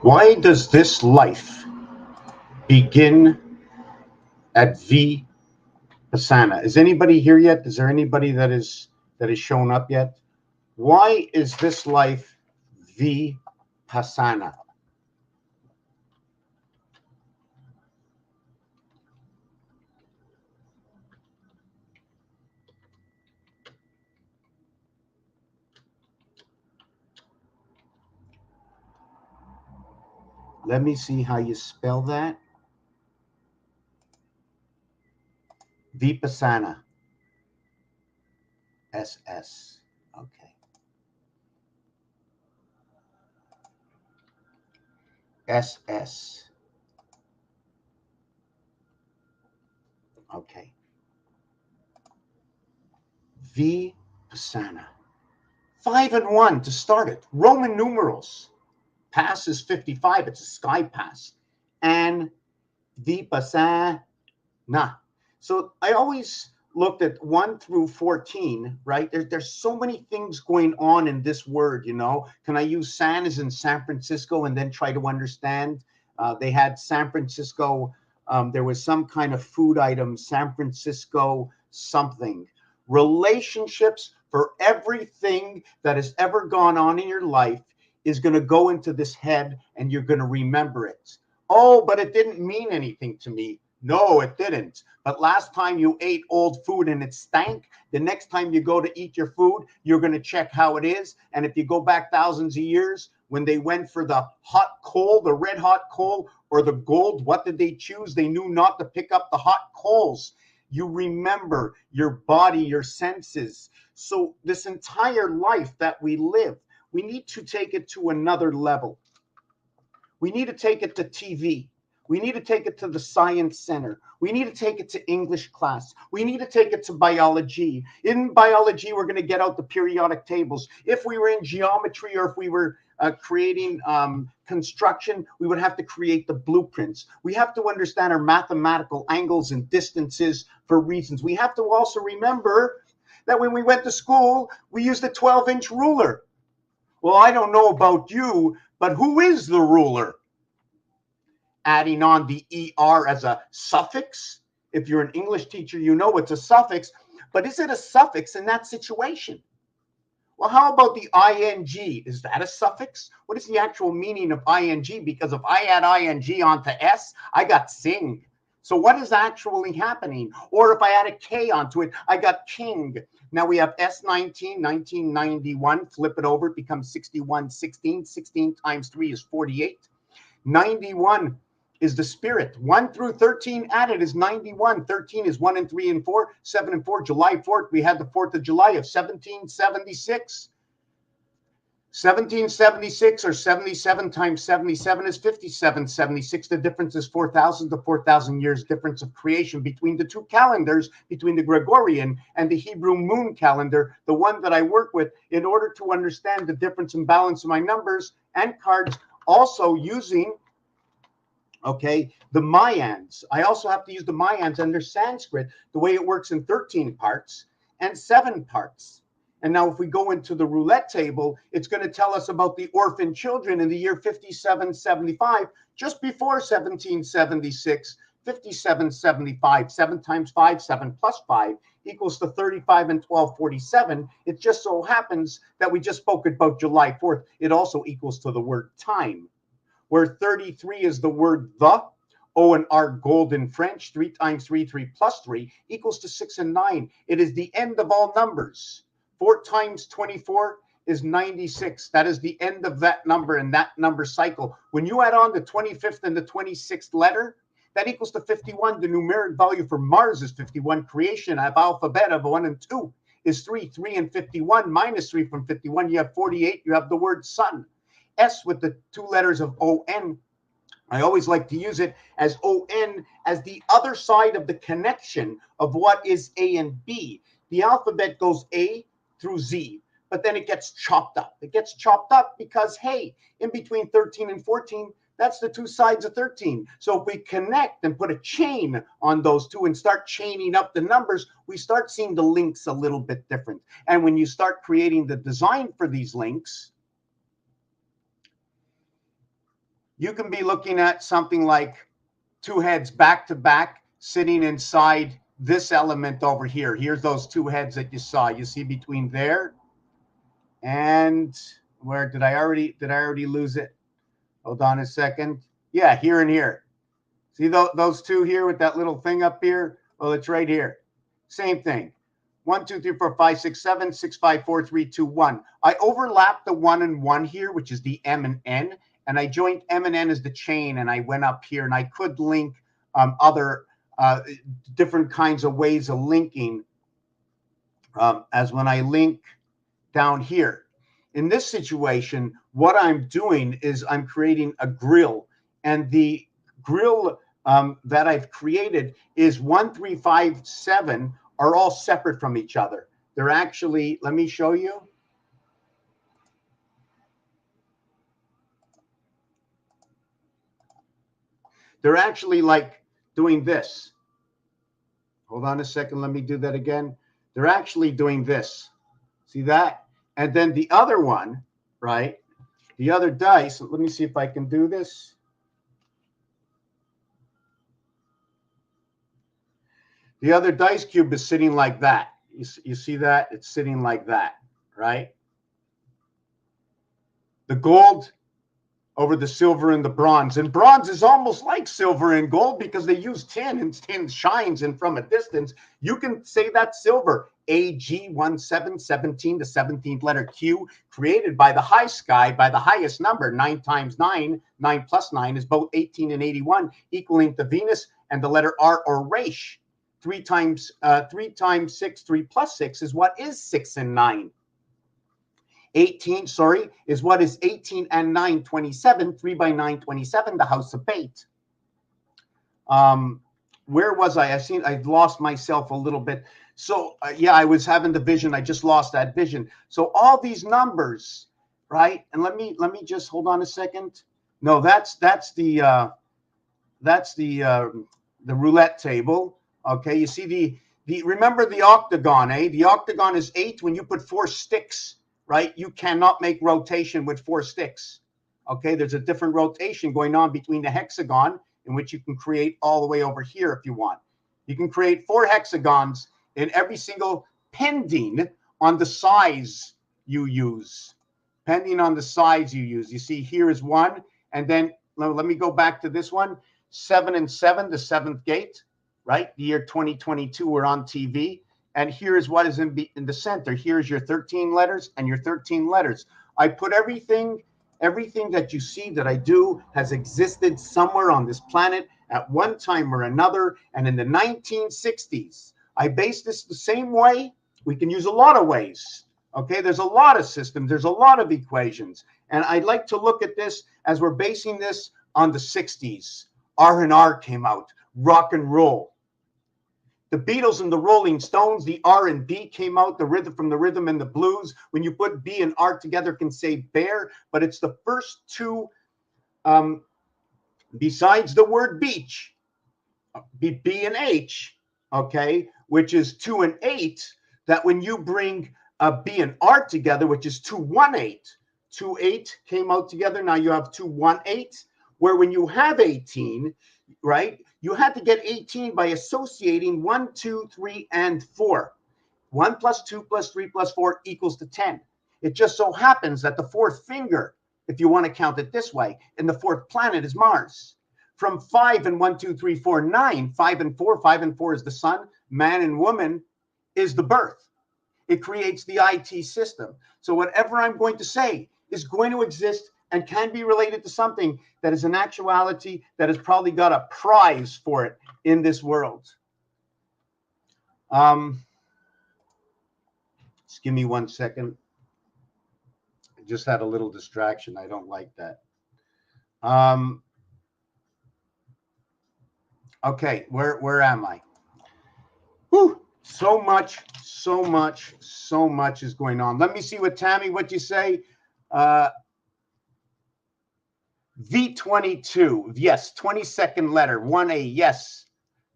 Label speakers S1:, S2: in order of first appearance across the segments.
S1: Why does this life begin at Vipassana? Is anybody here yet? Is there anybody that is shown up yet? Why is this life Vipassana? Let me see how you spell that. Vipassana. SS. Okay. SS. Okay. Vipassana. 5 and 1 to start it. Roman numerals. Pass is 55. It's a sky pass. And Vipassana. So I always looked at 1 through 14, right? There's so many things going on in this word, you know. Can I use San as in San Francisco and then try to understand? They had San Francisco, there was some kind of food item, San Francisco something. Relationships for everything that has ever gone on in your life is going to go into this head and you're going to remember it. Oh, but it didn't mean anything to me. No, it didn't. But last time you ate old food and it stank, the next time you go to eat your food, you're going to check how it is. And if you go back thousands of years, when they went for the hot coal, the red hot coal, or the gold, what did they choose? They knew not to pick up the hot coals. You remember your body, your senses. So this entire life that we live, we need to take it to another level. We need to take it to TV. We need to take it to the science center. We need to take it to English class. We need to take it to biology. In biology, we're going to get out the periodic tables. If we were in geometry or if we were creating construction, we would have to create the blueprints. We have to understand our mathematical angles and distances for reasons. We have to also remember that when we went to school, we used a 12-inch ruler. Well, I don't know about you, but who is the ruler? Adding on the ER as a suffix. If you're an English teacher, you know it's a suffix, but is it a suffix in that situation? Well, how about the ing? Is that a suffix? What is the actual meaning of ing? Because if I add ing onto s, I got sing. So what is actually happening? Or if I add a K onto it, I got king. Now we have S19, 1991. Flip it over, it becomes 61, 16. 16 times 3 is 48. 91 is the spirit. 1 through 13 added is 91. 13 is 1 and 3 and 4. 7 and 4. July 4th, we had the 4th of July of 1776. 1776 or 77 times 77 is 5776. The difference is 4,000 to 4,000 years difference of creation between the two calendars, between the Gregorian and the Hebrew moon calendar, the one that I work with, in order to understand the difference and balance of my numbers and cards. Also using, okay, the Mayans. I also have to use the Mayans under Sanskrit, the way it works in 13 parts and 7 parts. And now if we go into the roulette table, it's going to tell us about the orphan children in the year 5775, just before 1776, 5775, 7 times 5, 7 plus 5 equals to 35 and 1247. It just so happens that we just spoke about July 4th. It also equals to the word time, where 33 is the word the, O and R gold in French. 3 times 3, 3 plus 3 equals to 6 and 9. It is the end of all numbers. 4 times 24 is 96. That is the end of that number and that number cycle. When you add on the 25th and the 26th letter, that equals to 51. The numeric value for Mars is 51. Creation of alphabet of 1 and 2 is 3. 3 and 51 minus 3 from 51. You have 48. You have the word sun. S with the 2 letters of O-N. I always like to use it as O-N as the other side of the connection of what is A and B. The alphabet goes A through Z, but then it gets chopped up. It gets chopped up because, hey, in between 13 and 14, that's the 2 sides of 13. So if we connect and put a chain on those 2 and start chaining up the numbers, we start seeing the links a little bit different. And when you start creating the design for these links, you can be looking at something like two heads back to back sitting inside this element over here. Here's those two heads that you saw. You see between there and where did I already lose it? Hold on a second. Yeah, here and here. See those two here with that little thing up here? Well, it's right here. Same thing. 1, 2, 3, 4, 5, 6, 7, 6, 5, 4, 3, 2, 1. I overlapped the 1 and 1 here, which is the M and N, and I joined M and N as the chain, and I went up here, and I could link other different kinds of ways of linking, as when I link down here. In this situation, what I'm doing is I'm creating a grill, and the grill that I've created is 1, 3, 5, 7 are all separate from each other. They're actually, let me show you. They're actually like doing this. Hold on a second. Let me do that again. They're actually doing this. See that? And then the other one, right? The other dice. Let me see if I can do this. The other dice cube is sitting like that. You see that? It's sitting like that, right? The gold over the silver and the bronze. And bronze is almost like silver and gold because they use tin, and tin shines, and from a distance, you can say that's silver. AG1717, the 17th letter Q, created by the high sky, by the highest number, 9 times 9, 9 plus 9 is both 18 and 81, equaling to Venus, and the letter R or Resh. 3 times 6, 3 plus 6 is what is 6 and 9. 18, sorry, is what is 18 and 9, 27. 3 by 9, 27, the house of Bate. Where was I? I've lost myself a little bit. So yeah, I was having the vision. I just lost that vision. So all these numbers, right? And let me just hold on a second. No, that's the roulette table. Okay, you see remember the octagon, eh? The octagon is 8 when you put 4 sticks, right? You cannot make rotation with 4 sticks. Okay, there's a different rotation going on between the hexagon, in which you can create all the way over here if you want. You can create 4 hexagons in every single, pending on the size you use. Pending on the size you use. You see here is 1, and then let me go back to this one. 7 and 7, the 7th gate. Right, the year 2022, we're on TV, and here's what is in the center. Here's your 13 letters and your 13 letters. I put everything that you see that I do has existed somewhere on this planet at one time or another. And in the 1960s, I based this the same way. We can use a lot of ways. Okay, there's a lot of systems. There's a lot of equations, and I'd like to look at this as we're basing this on the 60s. R&R came out. Rock and roll. The Beatles and the Rolling Stones, the R&B came out, the rhythm from the rhythm and the blues. When you put B and R together, can say bear, but it's the first two, besides the word beach, B and H, okay, which is 2 and 8, that when you bring B and R together, which is 218, 2-8 came out together. Now you have 218, where when you have 18, right, you had to get 18 by associating 1, 2, 3, and 4. 1 plus 2 plus 3 plus 4 equals to 10. It just so happens that the 4th finger, if you want to count it this way, and the 4th planet is Mars. From 5 and 1, 2, 3, 4, 9, 5 and 4, 5 and 4 is the sun, man and woman is the birth. It creates the IT system. So whatever I'm going to say is going to exist and can be related to something that is an actuality that has probably got a prize for it in this world. Just give me 1 second. I just had a little distraction. I don't like that. Okay, where am I? Whew, so much is going on. Let me see what Tammy, what you say. V22, yes, 22nd letter, 1A, yes.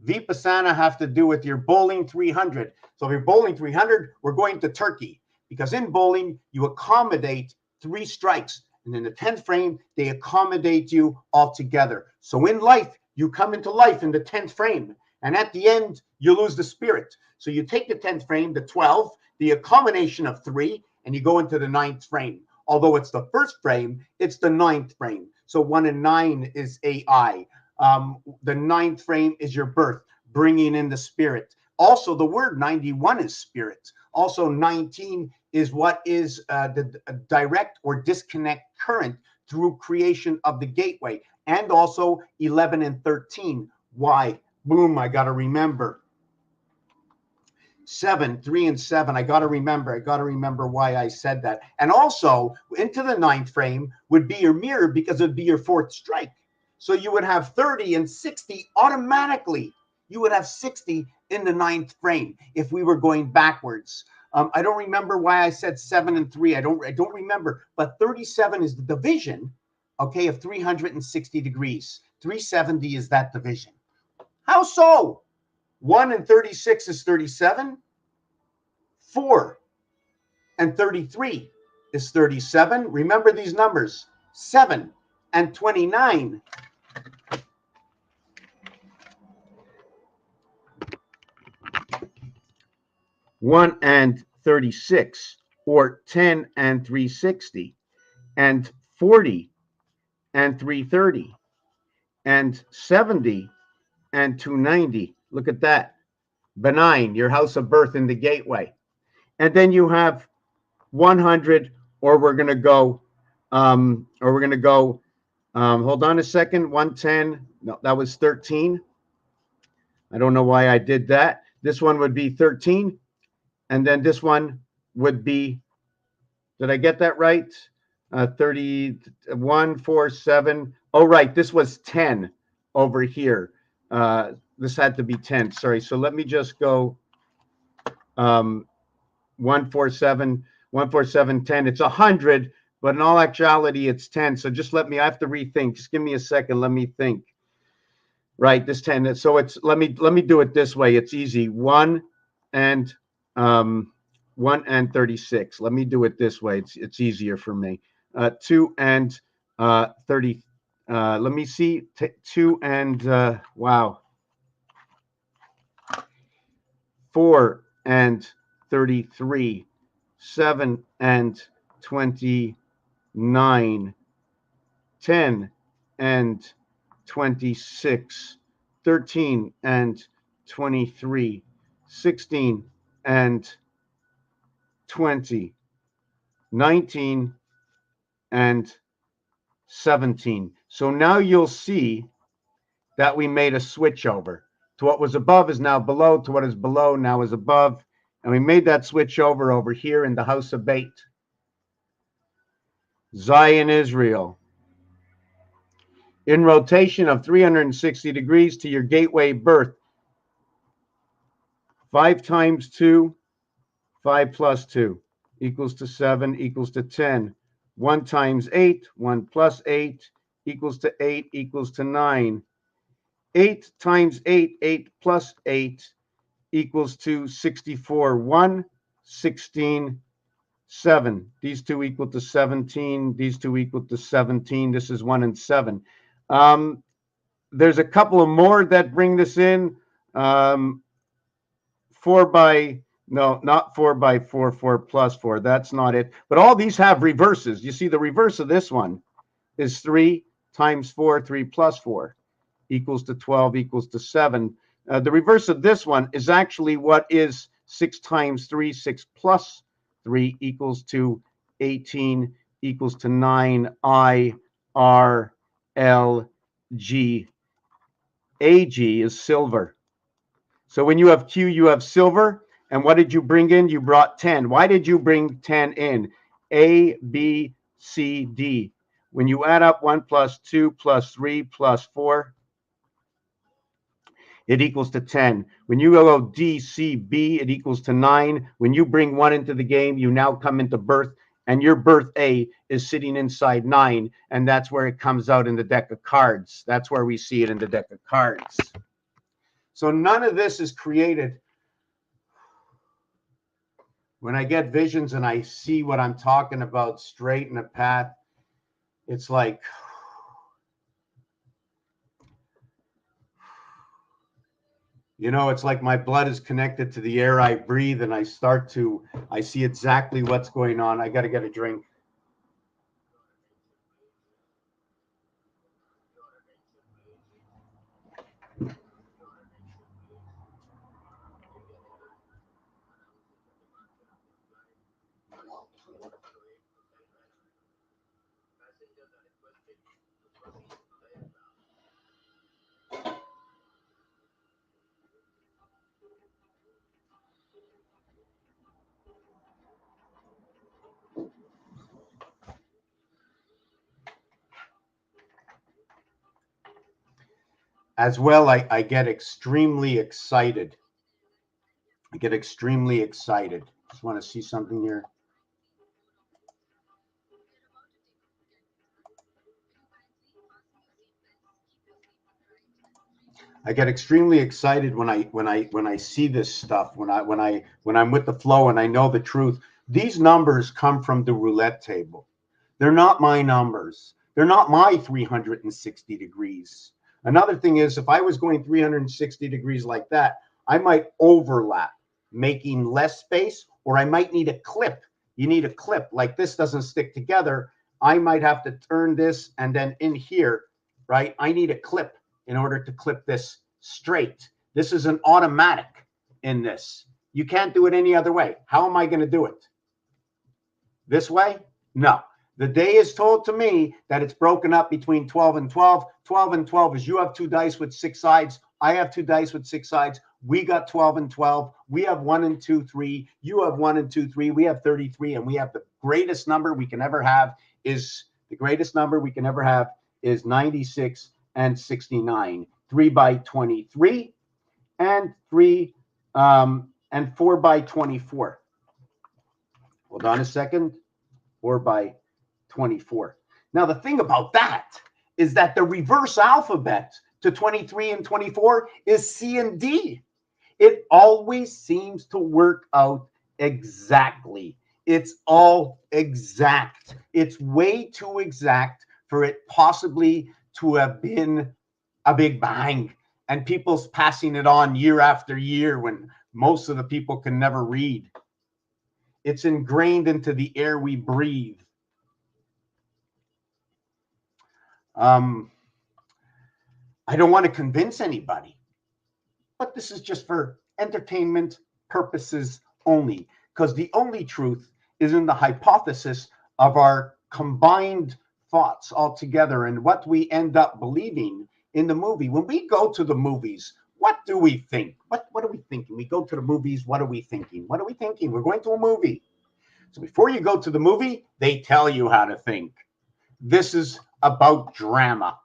S1: Vipassana have to do with your bowling 300. So if you're bowling 300, we're going to Turkey, because in bowling, you accommodate 3 strikes. And in the 10th frame, they accommodate you all together. So in life, you come into life in the 10th frame. And at the end, you lose the spirit. So you take the 10th frame, the 12, the accommodation of 3, and you go into the 9th frame. Although it's the first frame, it's the 9th frame. So 1 and 9 is AI. The 9th frame is your birth, bringing in the spirit. Also, the word 91 is spirit. Also, 19 is what is the direct or disconnect current through creation of the gateway. And also 11 and 13. Why? Boom, I got to remember. 7, 3 and 7. I got to remember why I said that. And also into the 9th frame would be your mirror, because it would be your 4th strike. So you would have 30 and 60 automatically. You would have 60 in the 9th frame if we were going backwards. I don't remember why I said 7 and 3. I don't remember. But 37 is the division, okay, of 360 degrees. 370 is that division. How so? 1 and 36 is 37. 4 and 33 is 37. Remember these numbers. 7 and 29. 1 and 36, or 10 and 360, and 40 and 330, and 70 and 290. Look at that. Benign, your house of birth in the gateway. And then you have 100, or we're going to go, hold on a second, 110. No, that was 13. I don't know why I did that. This one would be 13. And then this one would be, did I get that right? 31, 4, 7. Oh, right. This was 10 over here. This had to be 10. Sorry. So let me just go 147, 147, 10. It's 100, but in all actuality, it's 10. So just let me, I have to rethink. Just give me a second. Let me think. Right. This 10. So it's, let me do it this way. It's easy. 1 and 36. Let me do it this way. It's easier for me. 2 and 30. Let me see. 2 and wow. 4 and 33. 7 and 29. 10 and 26. 13 and 23. 16 and 20, 19, and 17. So now you'll see that we made a switch over. To what was above is now below, to what is below now is above. And we made that switch over here in the house of Beit. Zion, Israel. In rotation of 360 degrees to your gateway birth. 5 times 2, 5 plus 2. Equals to 7, equals to 10. 1 times 8, 1 plus 8, equals to 8, equals to 9. 8 times 8, 8 plus 8, equals to 64. 1, 16, 7. These two equal to 17. These two equal to 17. This is 1 and 7. There's a couple of more that bring this in. 4 by... No, not 4 by 4, 4 plus 4. That's not it. But all these have reverses. You see, the reverse of this one is 3 times 4, 3 plus 4, equals to 12, equals to 7. The reverse of this one is actually what is 6 times 3, 6 plus 3, equals to 18, equals to 9, I, R, L, G. AG is silver. So when you have Q, you have silver. And what did you bring in? You brought 10. Why did you bring 10 in? A, B, C, D. When you add up 1 plus 2 plus 3 plus 4, it equals to 10. When you go D, C, B, it equals to 9. When you bring 1 into the game, you now come into birth, and your birth A is sitting inside 9, and that's where it comes out in the deck of cards. That's where we see it in the deck of cards. So none of this is created. When I get visions and I see what I'm talking about straight in the path, It's like, you know, it's like my blood is connected to the air I breathe, and I see exactly what's going on. I got to get a drink. As well, I get extremely excited. I get extremely excited. Just want to see something here. I get extremely excited when I see this stuff, when I'm with the flow and I know the truth. These numbers come from the roulette table. They're not my numbers. They're not my 360 degrees. Another thing is, if I was going 360 degrees like that, I might overlap, making less space, or I might need a clip. You need a clip. Like this doesn't stick together. I might have to turn this, and then in here, right? I need a clip in order to clip this straight. This is an automatic in this. You can't do it any other way. How am I going to do it? This way? No. The day is told to me that it's broken up between 12 and 12. 12 and 12 is you have two dice with 6 sides. I have two dice with 6 sides. We got 12 and 12. We have 1 and 2, 3. You have 1 and 2, 3. We have 33. And we have the greatest number we can ever have is 96 and 69. 3 by 23 and 4 by 24. Hold on a second. 4 by 24. Now, the thing about that is that the reverse alphabet to 23 and 24 is C and D. It always seems to work out exactly. It's all exact. It's way too exact for it possibly to have been a big bang and people's passing it on year after year when most of the people can never read. It's ingrained into the air we breathe. I don't want to convince anybody, but this is just for entertainment purposes only, because the only truth is in the hypothesis of our combined thoughts altogether and what we end up believing in the movie. When we go to the movies, what do we think? What are we thinking? We go to the movies, what are we thinking? What are we thinking? We're going to a movie. So before you go to the movie, they tell you how to think. This is about drama.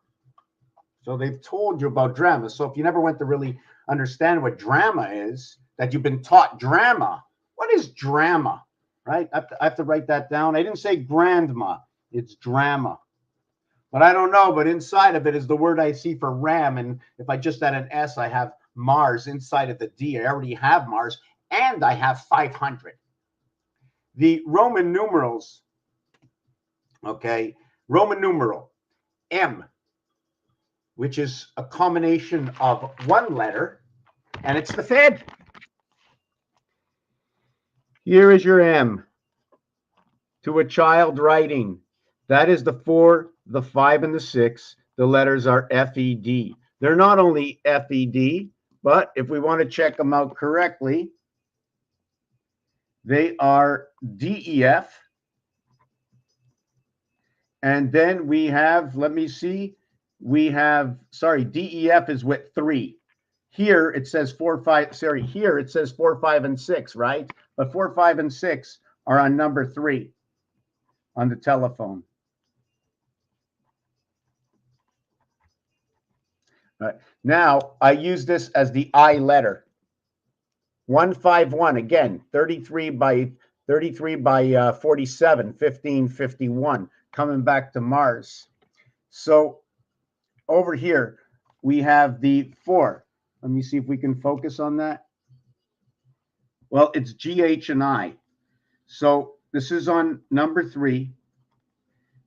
S1: So they've told you about drama. So if you never went to really understand what drama is, that you've been taught drama, what is drama, right? I have to write that down. I didn't say grandma, it's drama. But I don't know, but inside of it is the word I see for RAM. And if I just add an S, I have Mars inside of the D. I already have Mars, and I have 500. The Roman numerals, okay, Roman numeral M, which is a combination of one letter, and it's the Fed. Here is your M to a child writing. That is the 4, the 5, and the 6. The letters are FED. They're not only FED, but if we want to check them out correctly, they are DEF. And then we have, let me see, we have, sorry, DEF is with 3. Here it says 4, 5, sorry, here it says 4, 5, and 6, right? But 4, 5, and 6 are on number 3 on the telephone. All right. Now I use this as the I letter. 151, again, 33 by 47, 1551, coming back to Mars. So over here, we have the 4. Let me see if we can focus on that. Well, it's GH and I. So this is on number 3.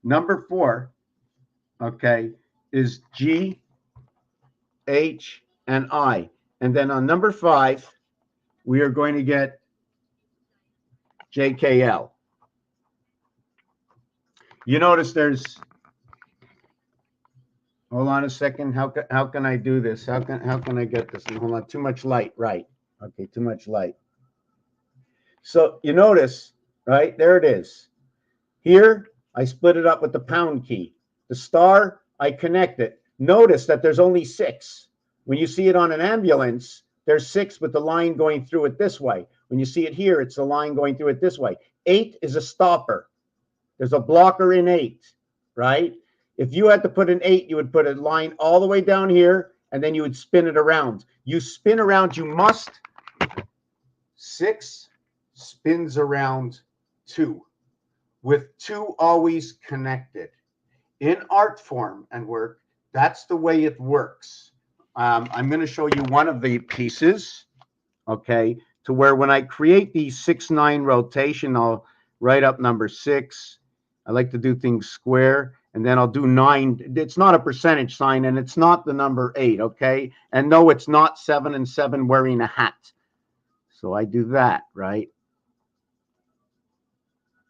S1: Number 4 okay, is G, H, and I. And then on number 5, we are going to get JKL. You notice there's, hold on a second. How can I do this? How can I get this? Hold on. Too much light. Right. Okay. Too much light. So you notice, right? There it is. Here, I split it up with the pound key. The star, I connect it. Notice that there's only 6. When you see it on an ambulance, there's 6 with the line going through it this way. When you see it here, it's the line going through it this way. 8 is a stopper. There's a blocker in 8, right? If you had to put an 8, you would put a line all the way down here, and then you would spin it around. You spin around, you must. 6 spins around 2, with 2 always connected. In art form and work, that's the way it works. I'm going to show you one of the pieces, okay, to where when I create the 6-9 rotation, I'll write up number 6. I like to do things square, and then I'll do 9. It's not a percentage sign, and it's not the number 8, okay? And no, it's not 7 and 7 wearing a hat. So I do that, right?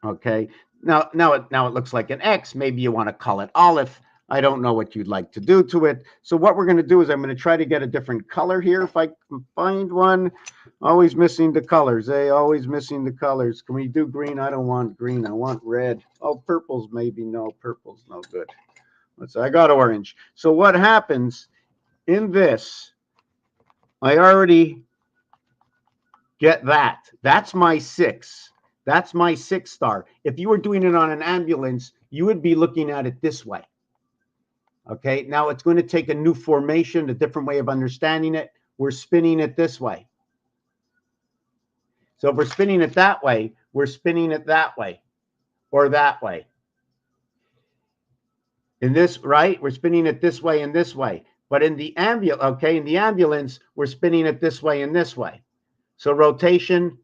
S1: Okay. Now it looks like an X. Maybe you want to call it olive. I don't know what you'd like to do to it. So what we're going to do is I'm going to try to get a different color here. If I can find one. Always missing the colors, eh? Always missing the colors. Can we do green? I don't want green. I want red. Oh, purple's maybe. No, purple's no good. Let's see. I got orange. So what happens in this, I already get that. That's my 6. That's my 6 star. If you were doing it on an ambulance, you would be looking at it this way. Okay, now it's going to take a new formation, a different way of understanding it. We're spinning it this way. So if we're spinning it that way, we're spinning it that way or that way. In this, right, we're spinning it this way and this way. But in the ambulance, we're spinning it this way and this way. So rotation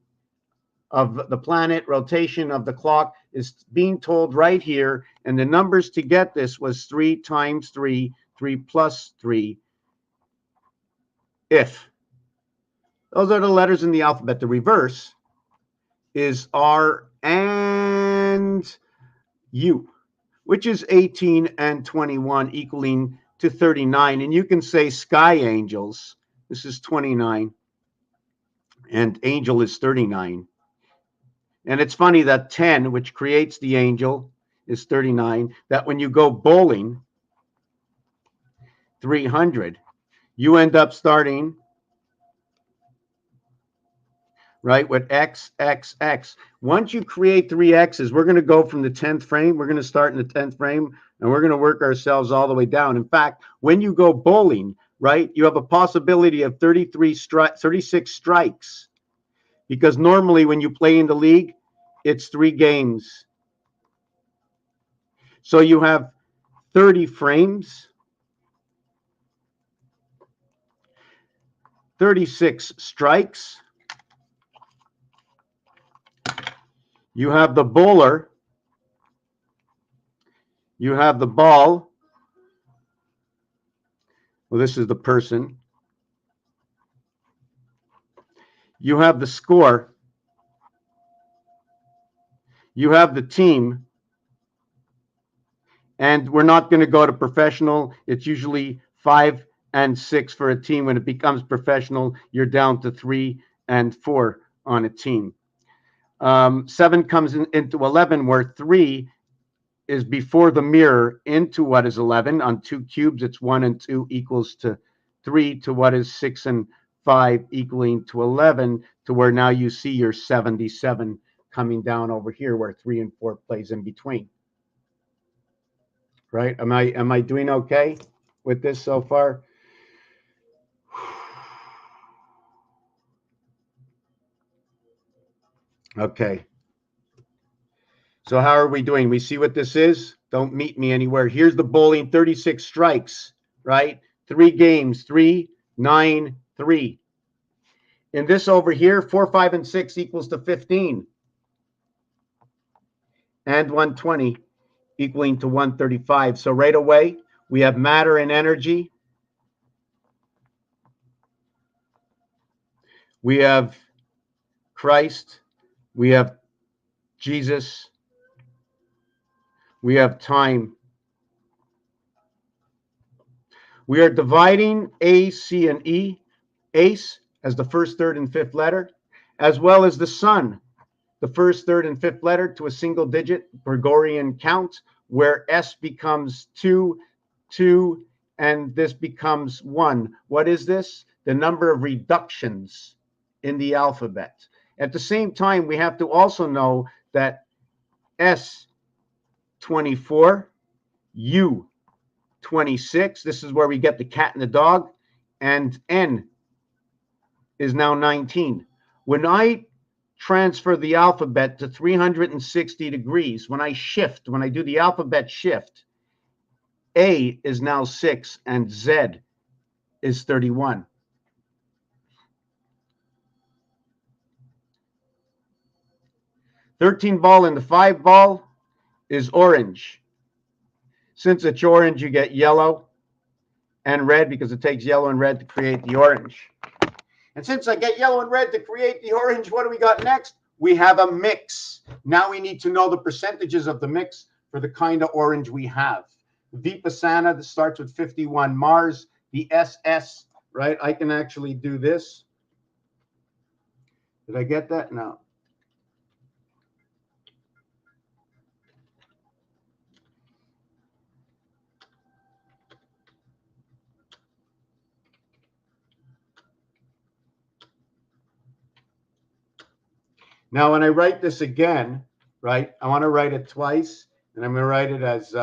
S1: of the planet, rotation of the clock is being told right here. And the numbers to get this was 3 times 3, 3 plus 3, if. Those are the letters in the alphabet. The reverse is R and U, which is 18 and 21 equaling to 39. And you can say sky angels. This is 29. And angel is 39. And it's funny that 10, which creates the angel, is 39. That when you go bowling, 300, you end up starting, right, with X, X, X. Once you create 3 X's, we're going to go from the 10th frame. We're going to start in the 10th frame, and we're going to work ourselves all the way down. In fact, when you go bowling, right, you have a possibility of 36 strikes. Because normally when you play in the league, it's 3 games. So you have 30 frames, 36 strikes. You have the bowler. You have the ball. Well, this is the person. You have the score. You have the team. And we're not going to go to professional. It's usually 5 and 6 for a team. When it becomes professional, you're down to 3 and 4 on a team. 7 comes into 11, where 3 is before the mirror into what is 11. On 2 cubes, it's 1 and 2 equals to 3 to what is 6 and 5 equaling to 11, to where now you see your 77 coming down over here, where 3 and 4 plays in between. Right? Am I doing okay with this so far? Okay. So how are we doing? We see what this is? Don't meet me anywhere. Here's the bowling, 36 strikes, right? 3 games, 3, 9, 3. In this over here, 4, 5, and 6 equals to 15. And 120 equaling to 135. So right away, we have matter and energy. We have Christ. We have Jesus. We have time. We are dividing A, C, and E. Ace as the first, third, and fifth letter, as well as the sun, the first, third, and fifth letter to a single digit Gregorian count, where S becomes 2, 2, and this becomes 1. What is this? The number of reductions in the alphabet. At the same time, we have to also know that S 24, U 26, this is where we get the cat and the dog, and N is now 19. When I transfer the alphabet to 360 degrees, when I do the alphabet shift, A is now 6 and Z is 31. $13 ball and the 5 ball is orange. Since it's orange, you get yellow and red because it takes yellow and red to create the orange. And since I get yellow and red to create the orange, what do we got next? We have a mix. Now we need to know the percentages of the mix for the kind of orange we have. Vipassana, that starts with 51. Mars, the SS, right? I can actually do this. Did I get that? No. Now, when I write this again, right, I want to write it twice, and I'm going to write it as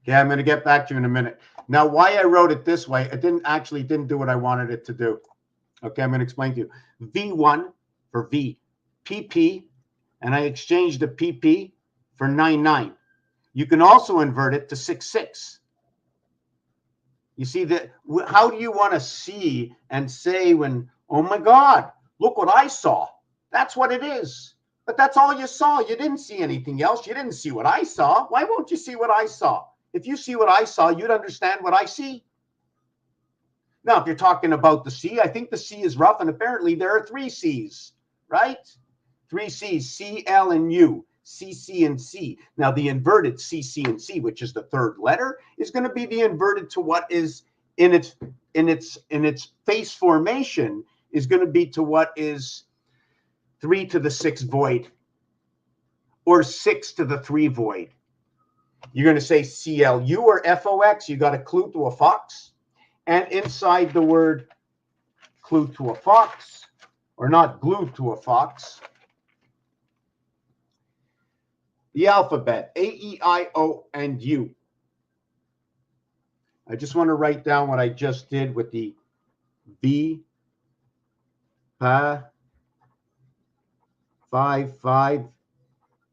S1: yeah, I'm going to get back to you in a minute. Now, why I wrote it this way, it didn't do what I wanted it to do. Okay, I'm going to explain to you. V1 for V, PP, and I exchanged the PP for 99. You can also invert it to 66. You see that? How do you want to see and say when, oh my God, look what I saw? That's what it is. But that's all you saw. You didn't see anything else. You didn't see what I saw. Why won't you see what I saw? If you see what I saw, you'd understand what I see. Now, if you're talking about the C, I think the C is rough, and apparently there are 3 C's, right? 3 C's, C, L, and U, C, C, and C. Now, the inverted C, C, and C, which is the third letter, is going to be the inverted to what is in its face formation is going to be to what is 3 to the 6 void, or 6 to the 3 void. You're going to say CLU or FOX. You got a clue to a fox. And inside the word clue to a fox, or not glued to a fox, the alphabet, A, E, I, O, and U. I just want to write down what I just did with the B, PA, 5, 5,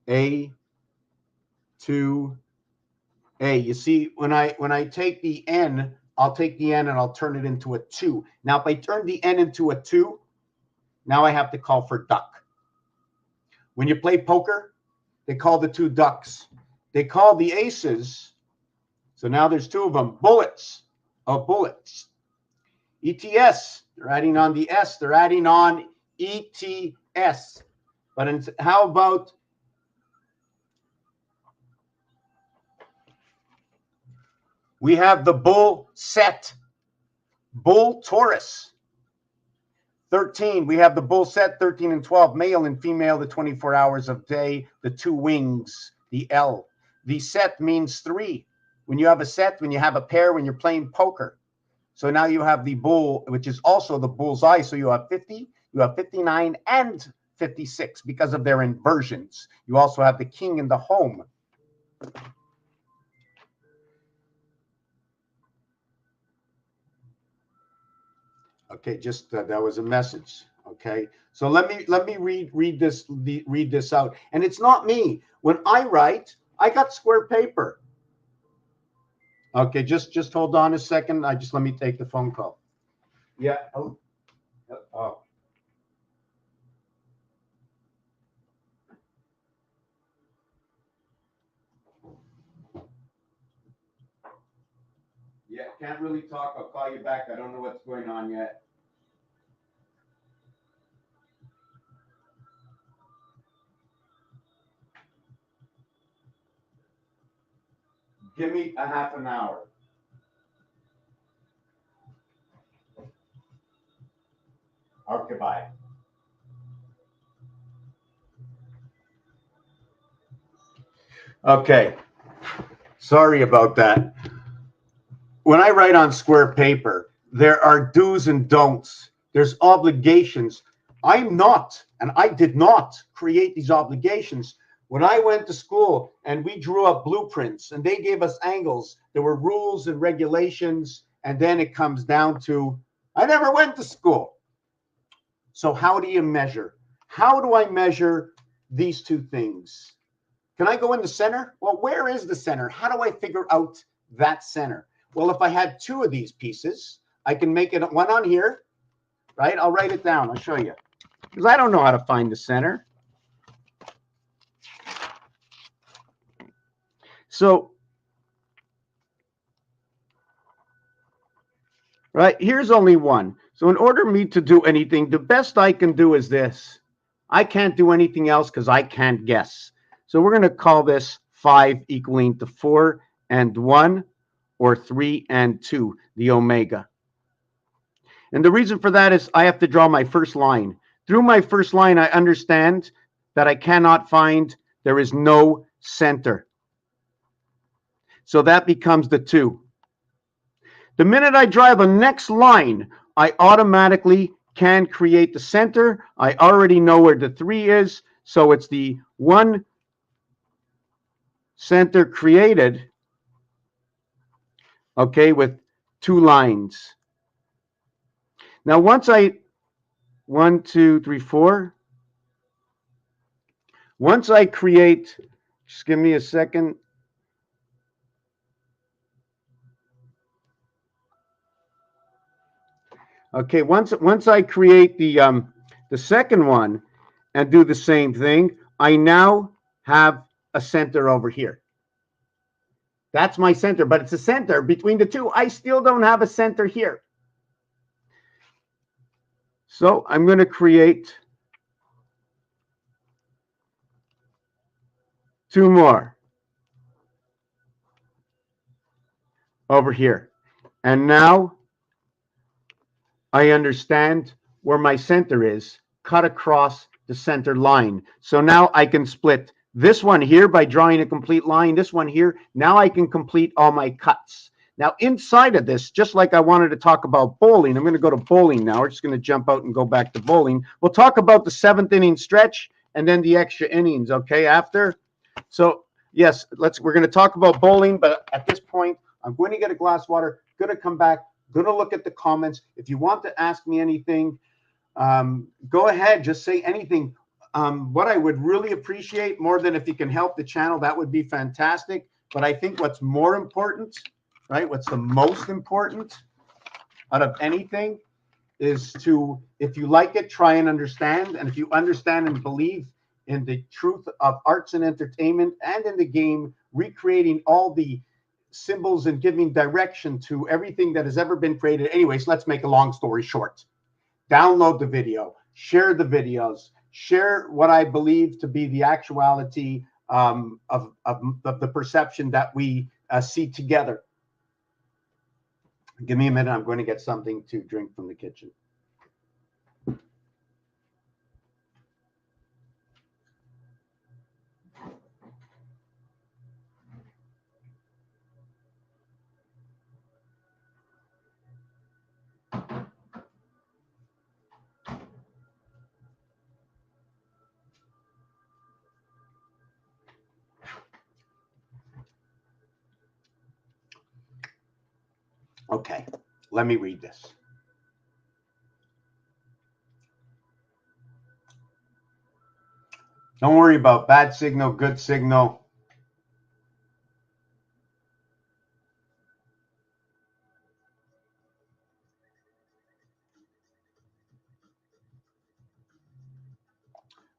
S1: A, 2, A. You see, when I take the N, I'll take the N and I'll turn it into a 2. Now, if I turn the N into a 2, now I have to call for duck. When you play poker, they call the 2 ducks. They call the aces, so now there's 2 of them, bullets. Oh, bullets. ETS, they're adding on the S, they're adding on ETS. But how about we have the bull set, bull Taurus. 13, we have the bull set, 13 and 12, male and female, the 24 hours of day, the 2 wings, the L. The set means 3. When you have a set, when you have a pair, when you're playing poker. So now you have the bull, which is also the bullseye. So you have 50, you have 59, and 56 because of their inversions. You also have the king in the home. Okay, just that was a message. Okay, so let me read this out. And it's not me. When I write, I got square paper. Okay, just hold on a second. Let me take the phone call. Yeah. Oh. Yeah, can't really talk. I'll call you back. I don't know what's going on yet. Give me a half an hour. Okay, bye. Okay, sorry about that. When I write on square paper, there are do's and don'ts. There's obligations. I'm not, and I did not create these obligations. When I went to school and we drew up blueprints and they gave us angles, there were rules and regulations. And then it comes down to, I never went to school. So how do you measure? How do I measure these two things? Can I go in the center? Well, where is the center? How do I figure out that center? Well, if I had two of these pieces, I can make it one on here, right? I'll write it down. I'll show you. Because I don't know how to find the center. So, right, here's only one. So in order for me to do anything, the best I can do is this. I can't do anything else because I can't guess. So we're going to call this 5 equaling to 4 and 1 or 3 and 2, the omega. And the reason for that is I have to draw my first line. Through my first line, I understand that I cannot find, there is no center. So that becomes the 2. The minute I draw the next line, I automatically can create the center. I already know where the 3 is. So it's the 1 center created, okay, with 2 lines. Now, once I, 1, 2, 3, 4. Once I create, just give me a second. Okay, once I create the second one and do the same thing, I now have a center over here. That's my center, but it's a center between the two. I still don't have a center here. So I'm going to create 2 more over here. And now I understand where my center is, cut across the center line. So now I can split this one here by drawing a complete line, this one here. Now I can complete all my cuts. Now inside of this, just like I wanted to talk about bowling, I'm going to go to bowling now. We're just going to jump out and go back to bowling. We'll talk about the 7th inning stretch and then the extra innings, okay, after. So yes, we're going to talk about bowling, but at this point, I'm going to get a glass of water, going to come back, going to look at the comments. If you want to ask me anything, go ahead, just say anything. What I would really appreciate more than if you can help the channel, that would be fantastic. But I think what's more important, right? What's the most important out of anything is to, if you like it, try and understand. And if you understand and believe in the truth of arts and entertainment and in the game, recreating all the symbols and giving direction to everything that has ever been created. Anyways, let's make a long story short. Download the video, share the videos, share what I believe to be the actuality of the perception that we see together. Give me a minute. I'm going to get something to drink from the kitchen. Okay, let me read this. Don't worry about bad signal, good signal.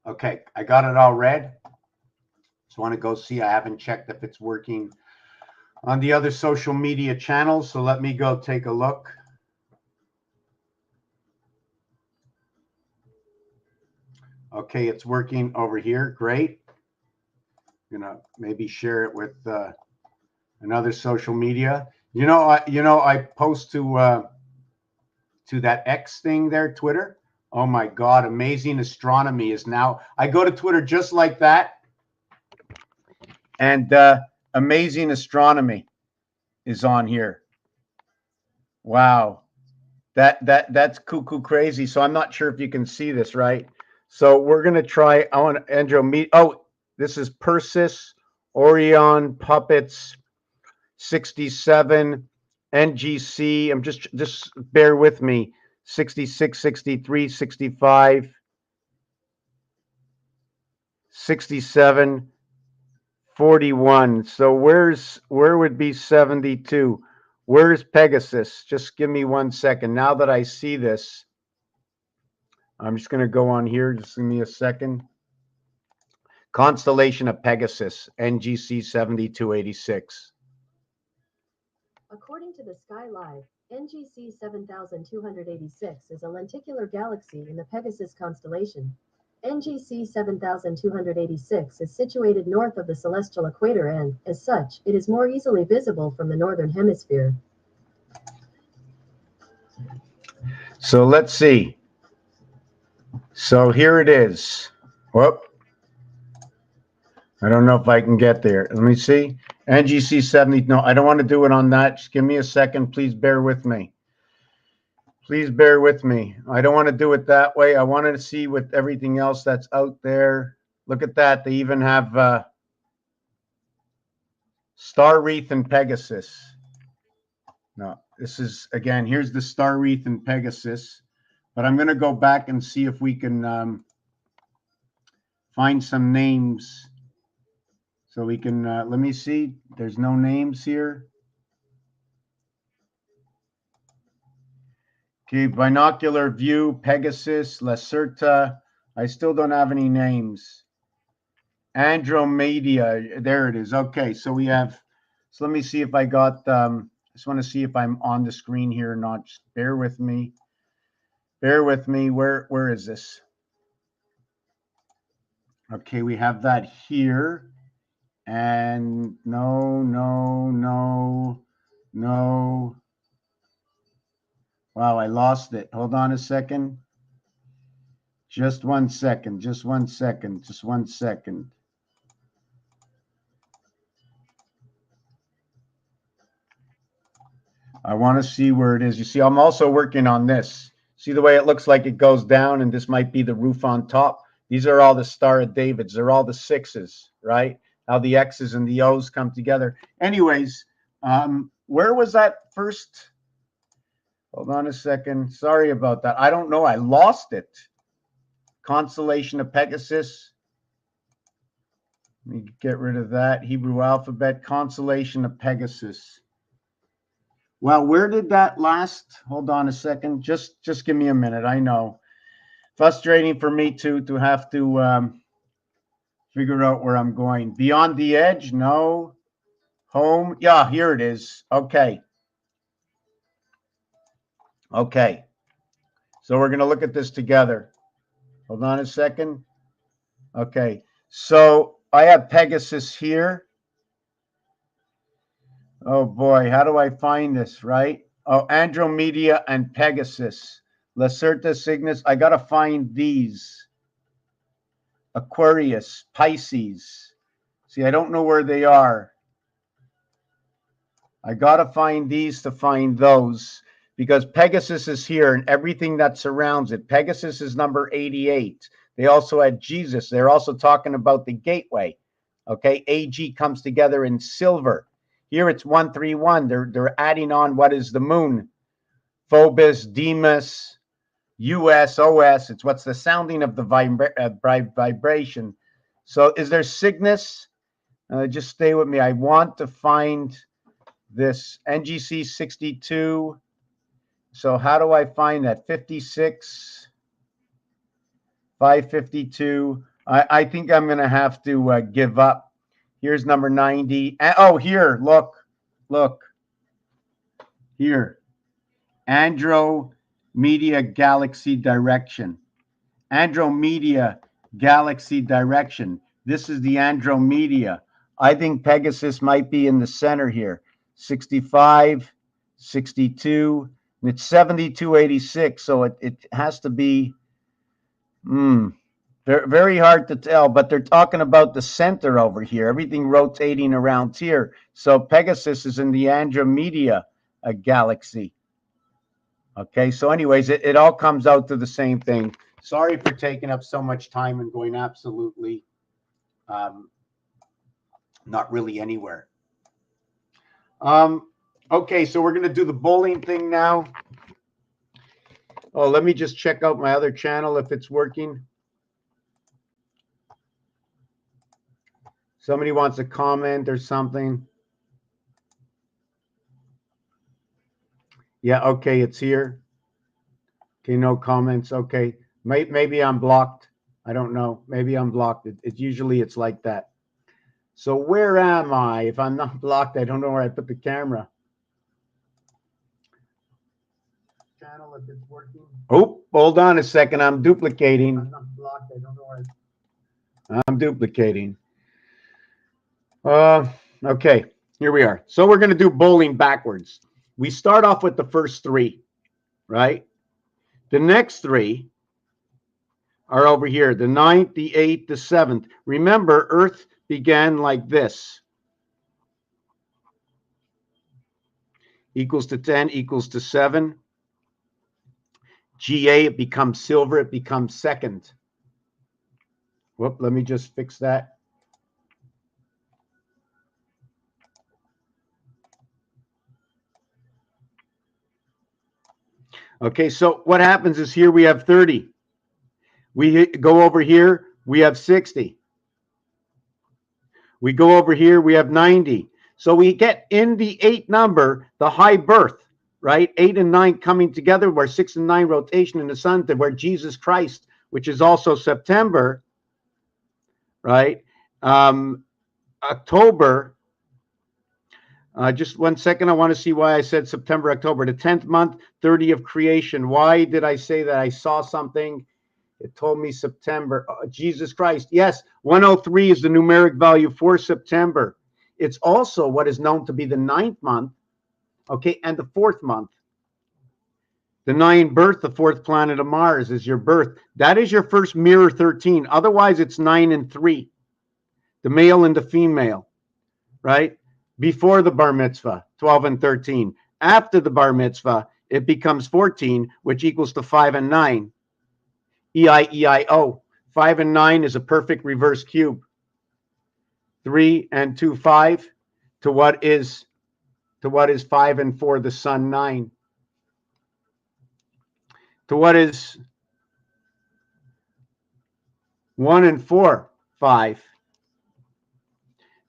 S1: Okay, I got it all read. Just want to go see. I haven't checked if it's working on the other social media channels. So let me go take a look. Okay, it's working over here. Great. I'm gonna maybe share it with another social media. I post to that X thing there, Twitter. Oh my God, Amazing Astronomy is now. I go to Twitter just like that, and Amazing Astronomy is on here. Wow, that's cuckoo crazy. So I'm not sure if you can see this, right? So we're gonna try. I want Andrew meet. Oh, this is Persis Orion Puppets 67 NGC. I'm just bear with me. 66, 63, 65, 67, 41. So where would be 72? Where's Pegasus? Just give me 1 second. Now that I see this, I'm just going to go on here. Just give me a second. Constellation of Pegasus, NGC 7286.
S2: According to the Sky Live, NGC 7286 is a lenticular galaxy in the Pegasus constellation. NGC 7286 is situated north of the celestial equator and, as such, it is more easily visible from the northern hemisphere.
S1: So let's see. So here it is. Whoop. I don't know if I can get there. Let me see. NGC 70. No, I don't want to do it on that. Just give me a second. Please bear with me. Please bear with me. I don't want to do it that way. I wanted to see with everything else that's out there. Look at that. They even have Star Wreath and Pegasus. No, this is, again, here's the Star Wreath and Pegasus. But I'm going to go back and see if we can find some names. So we can, let me see. There's no names here. Okay, binocular view, Pegasus, Lacerta. I still don't have any names. Andromeda, there it is. Okay, so we have, so let me see if I got, just want to see if I'm on the screen here or not. Just bear with me. Bear with me. Where is this? Okay, we have that here. And no. Wow, I lost it. Hold on a second. Just 1 second. Just 1 second. Just 1 second. I want to see where it is. You see, I'm also working on this. See the way it looks like it goes down, and this might be the roof on top. These are all the Star of Davids. They're all the sixes, right? How the X's and the O's come together. Anyways, where was that first? Hold on a second. Sorry about that. I don't know. I lost it. Constellation of Pegasus. Let me get rid of that. Hebrew alphabet. Constellation of Pegasus. Well, where did that last? Hold on a second. Just give me a minute. I know. Frustrating for me to have to figure out where I'm going. Beyond the Edge? No. Home? Yeah, here it is. Okay. Okay. So we're going to look at this together. Hold on a second. Okay. So I have Pegasus here. Oh boy, how do I find this, right? Oh, Andromeda and Pegasus. Lacerta Cygnus. I got to find these. Aquarius, Pisces. See, I don't know where they are. I got to find these to find those because Pegasus is here and everything that surrounds it. Pegasus is number 88. They also had Jesus. They're also talking about the gateway. Okay, AG comes together in silver. Here it's 131. They're adding on what is the moon. Phobos, Deimos, US, OS. It's what's the sounding of the vibration. So is there Cygnus? Just stay with me. I want to find this NGC 62. So how do I find that? 56, 552. I think I'm going to have to give up. Here's number 90. Oh, here, look. Here. Andromeda Galaxy Direction. Andromeda Galaxy Direction. This is the Andromeda. I think Pegasus might be in the center here. 65, 62, and it's 7286. So it has to be very hard to tell, but they're talking about the center over here, everything rotating around here. So Pegasus is in the Andromeda galaxy. Okay, so anyways, it all comes out to the same thing. Sorry for taking up so much time and going absolutely not really anywhere. Okay, so we're going to do the bowling thing now. Oh, let me just check out my other channel if it's working. Somebody wants a comment or something. Yeah, okay, it's here. Okay, no comments. Okay, maybe I'm blocked. I don't know. Maybe I'm blocked. Usually it's like that. So where am I? If I'm not blocked, I don't know where I put the camera. Channel if it's working. Oh, hold on a second. I'm duplicating. I'm not blocked. I don't know where I'm duplicating. Okay, here we are. So we're going to do bowling backwards. We start off with the first three, right? The next three are over here, the 9th, the 8th, the 7th. Remember, Earth began like this. Equals to 10, equals to 7. GA, it becomes silver, it becomes second. Whoop, let me just fix that. Okay, so what happens is here we have 30. We go over here, we have 60. We go over here, we have 90. So we get in the 8 number, the high birth, right? 8 and 9 coming together, where 6 and 9 rotation in the sun, to where Jesus Christ, which is also September, right? October. Just 1 second. I want to see why I said September, October. The 10th month, 30 of creation. Why did I say that? I saw something. It told me September. Jesus Christ. Yes, 103 is the numeric value for September. It's also what is known to be the 9th month, okay, and the 4th month. The 9 birth, the 4th planet of Mars is your birth. That is your first mirror 13. Otherwise, it's 9 and 3. The male and the female, right? Before the bar mitzvah, 12 and 13. After the bar mitzvah, it becomes 14, which equals to 5 and 9. E-I-E-I-O. 5 and 9 is a perfect reverse cube. 3 and 2, 5. To what is 5 and 4, the sun, 9. To what is 1 and 4, 5.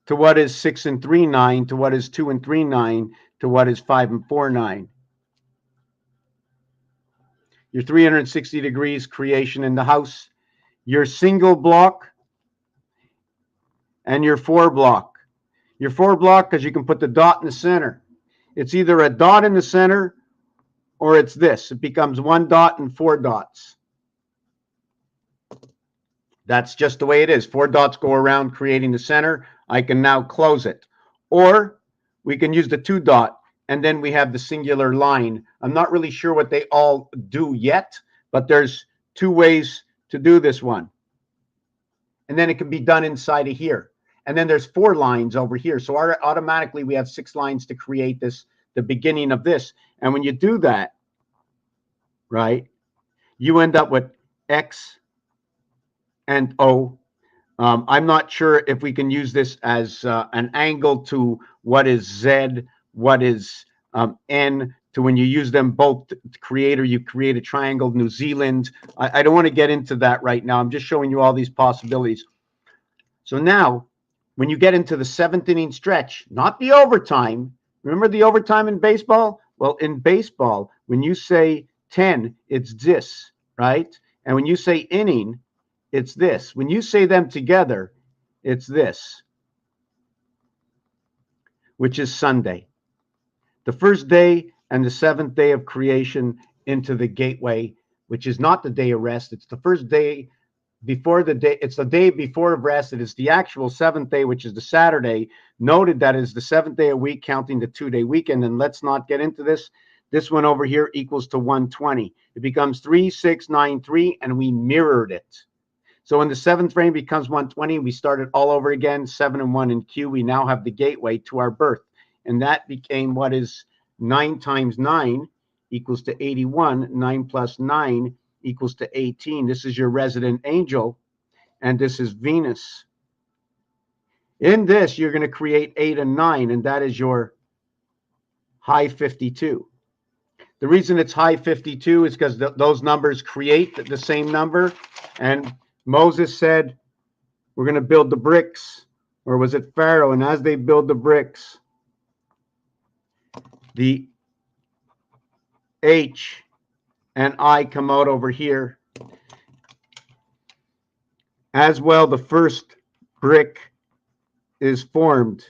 S1: To what is 6 and 3, 9. To what is 2 and 3, 9. To what is 5 and 4, 9. Your 360 degrees creation in the house. Your single block and your 4 block. Your 4 block, because you can put the dot in the center. It's either a dot in the center or it's this. It becomes 1 dot and 4 dots. That's just the way it is. 4 dots go around creating the center. I can now close it. Or we can use the 2 dot, and then we have the singular line. I'm not really sure what they all do yet, but there's 2 ways to do this one. And then it can be done inside of here. And then there's 4 lines over here. So automatically we have 6 lines to create this, the beginning of this. And when you do that, right, you end up with X and O. I'm not sure if we can use this as an angle to what is Z, what is N, to when you use them both to create, or you create a triangle, New Zealand. I don't want to get into that right now. I'm just showing you all these possibilities. So now, when you get into the 7th inning stretch, not the overtime, remember the overtime in baseball? Well, in baseball, when you say 10, it's this, right? And when you say inning, it's this. When you say them together, it's this, which is Sunday. The first day and the 7th day of creation into the gateway, which is not the day of rest. It's the first day before the day. It's the day before of rest. It is the actual 7th day, which is the Saturday. Noted that is the 7th day a week, counting the 2-day weekend. And let's not get into this. This one over here equals to 120. It becomes 3693, and we mirrored it. So when the 7th frame becomes 120, we start it all over again, 7 and 1 in Q. We now have the gateway to our birth. And that became what is 9 times 9 equals to 81. 9 plus 9 equals to 18. This is your resident angel, and this is Venus. In this, you're going to create 8 and 9, and that is your high 52. The reason it's high 52 is because those numbers create the same number. And Moses said, we're going to build the bricks. Or was it Pharaoh? And as they build the bricks, the H and I come out over here. As well, the first brick is formed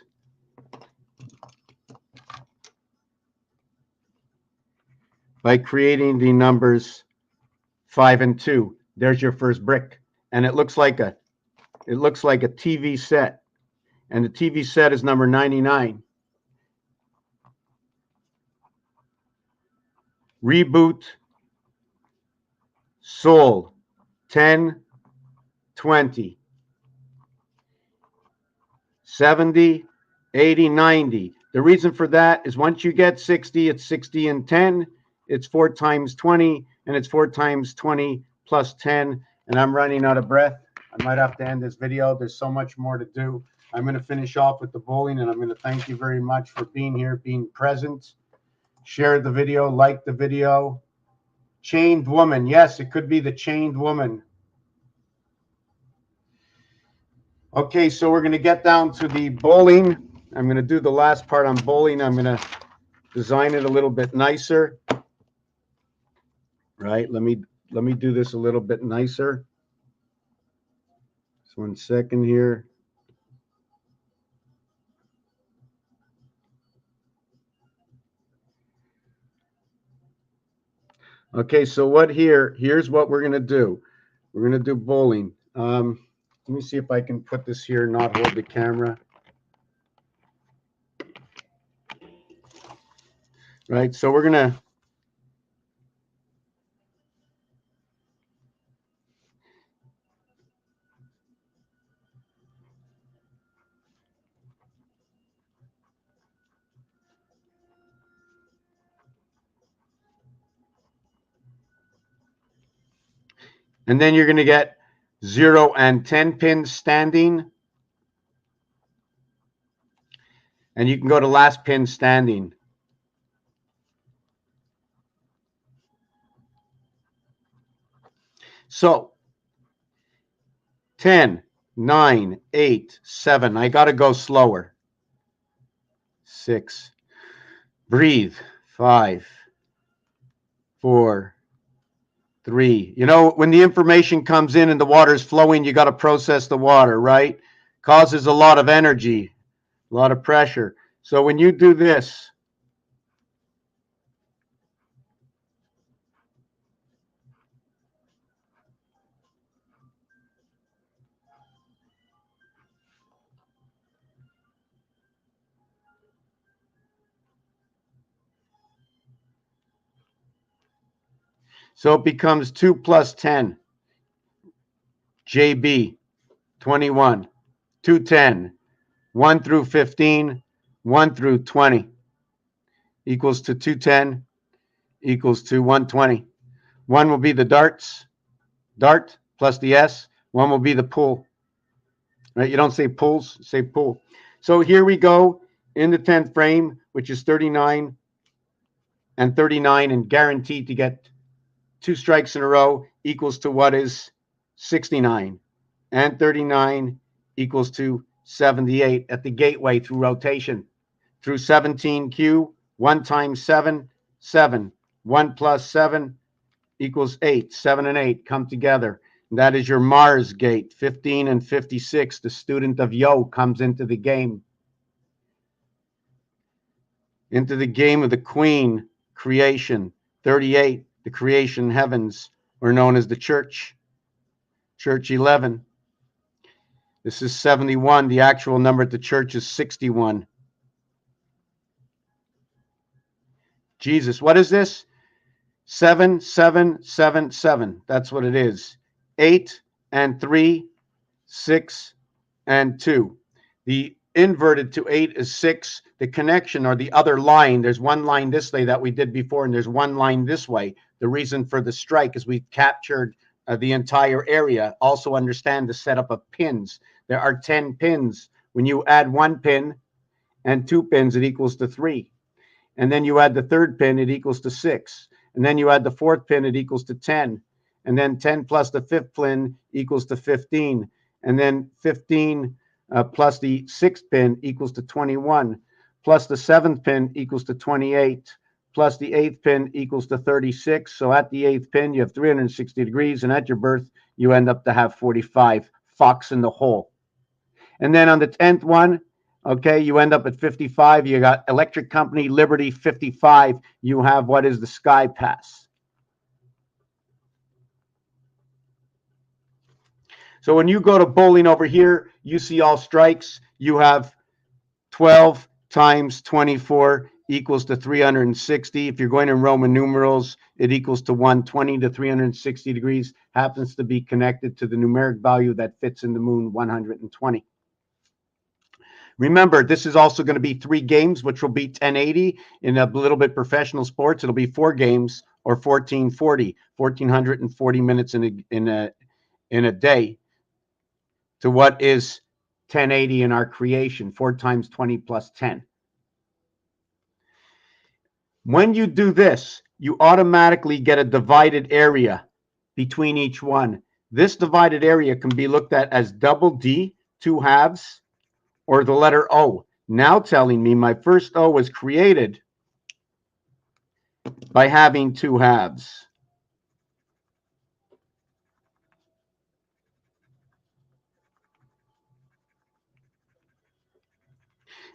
S1: by creating the numbers 5 and 2. There's your first brick. And it looks like a TV set. And the TV set is number 99. Reboot, soul, 10, 20, 70, 80, 90. The reason for that is once you get 60, it's 60 and 10. It's 4 times 20, and it's 4 times 20 plus 10. And I'm running out of breath. I might have to end this video. There's so much more to do. I'm going to finish off with the bowling, and I'm going to thank you very much for being here, being present. Share the video, like the video. Chained woman. Yes, it could be the chained woman. Okay, so we're going to get down to the bowling. I'm going to do the last part on bowling. I'm going to design it a little bit nicer. Right? Let me do this a little bit nicer. Just 1 second here. Okay, so here's what we're going to do. We're going to do bowling. Let me see if I can put this here, not hold the camera. Right, so we're going to and then you're going to get 0 and 10 pins standing. And you can go to last pin standing. So 10, 9, 8, 7. I got to go slower. 6. Breathe. 5, 4, 3. You know, when the information comes in and the water is flowing, you got to process the water, right? Causes a lot of energy, a lot of pressure. So when you do this, so it becomes 2 plus 10. JB, 21. 210. 1 through 15. 1 through 20. Equals to 210. Equals to 120. 1 will be the dart plus the S. 1 will be the pool. Right? You don't say pulls, say pool. So here we go in the 10th frame, which is 39 and 39, and guaranteed to get 2 strikes in a row equals to what is 69. And 39 equals to 78 at the gateway through rotation. Through 17Q, 1 times 7, 7. 1 plus 7 equals 8. 7 and 8 come together. And that is your Mars gate. 15 and 56, the student of Yo comes into the game. Into the game of the Queen, creation. 38, the creation heavens, or known as the church. Church 11. This is 71. The actual number at the church is 61. Jesus, what is this? 7, 7, 7, 7. That's what it is. 8 and 3, 6 and 2. The inverted to 8 is 6. The connection, or the other line, there's one line this way that we did before, and there's one line this way. The reason for the strike is we captured the entire area. Also understand the setup of pins. There are 10 pins. When you add 1 pin and 2 pins, it equals to 3. And then you add the 3rd pin, it equals to 6. And then you add the 4th pin, it equals to 10. And then 10 plus the 5th pin equals to 15. And then 15 plus the 6th pin equals to 21. Plus the 7th pin equals to 28. Plus the 8th pin equals to 36. So at the 8th pin, you have 360 degrees. And at your birth, you end up to have 45. Fox in the hole. And then on the 10th one, okay, you end up at 55. You got Electric Company, Liberty, 55. You have what is the Sky Pass. So when you go to bowling over here, you see all strikes. You have 12 times 24 equals to 360. If you're going in Roman numerals, it equals to 120 to 360 degrees. Happens to be connected to the numeric value that fits in the moon, 120. Remember, this is also going to be 3 games, which will be 1080. In a little bit professional sports, it'll be 4 games, or 1440, 1440 minutes in a day, to what is 1080 in our creation, 4 times 20 plus 10. When you do this, you automatically get a divided area between each one. This divided area can be looked at as double D, 2 halves, or the letter O, now telling me my first O was created by having 2 halves.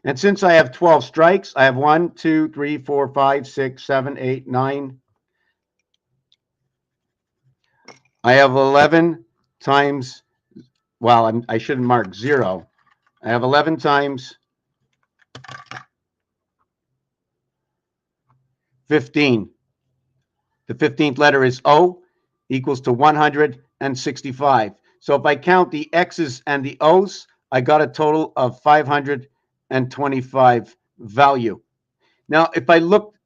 S1: And since I have 12 strikes, I have 1, 2, 3, 4, 5, 6, 7, 8, 9. I have 11 times, well, I shouldn't mark 0. I have 11 times 15. The 15th letter is O, equals to 165. So if I count the X's and the O's, I got a total of 525 value. Now, if I looked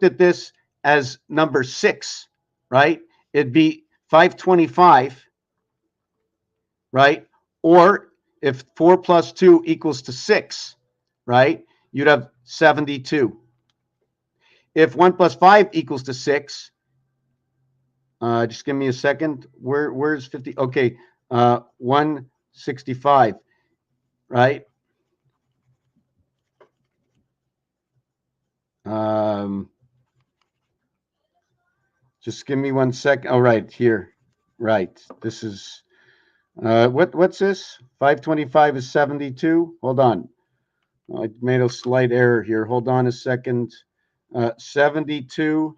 S1: at this as number 6, right, it'd be 525, right? Or if 4 plus 2 equals to 6, right, you'd have 72. If 1 plus 5 equals to 6, just give me a second. Where's 50? Okay, 165, right? Just give me 1 second. Oh, right here. Right. This is what's this? 525 is 72. Hold on. I made a slight error here. Hold on a second. 72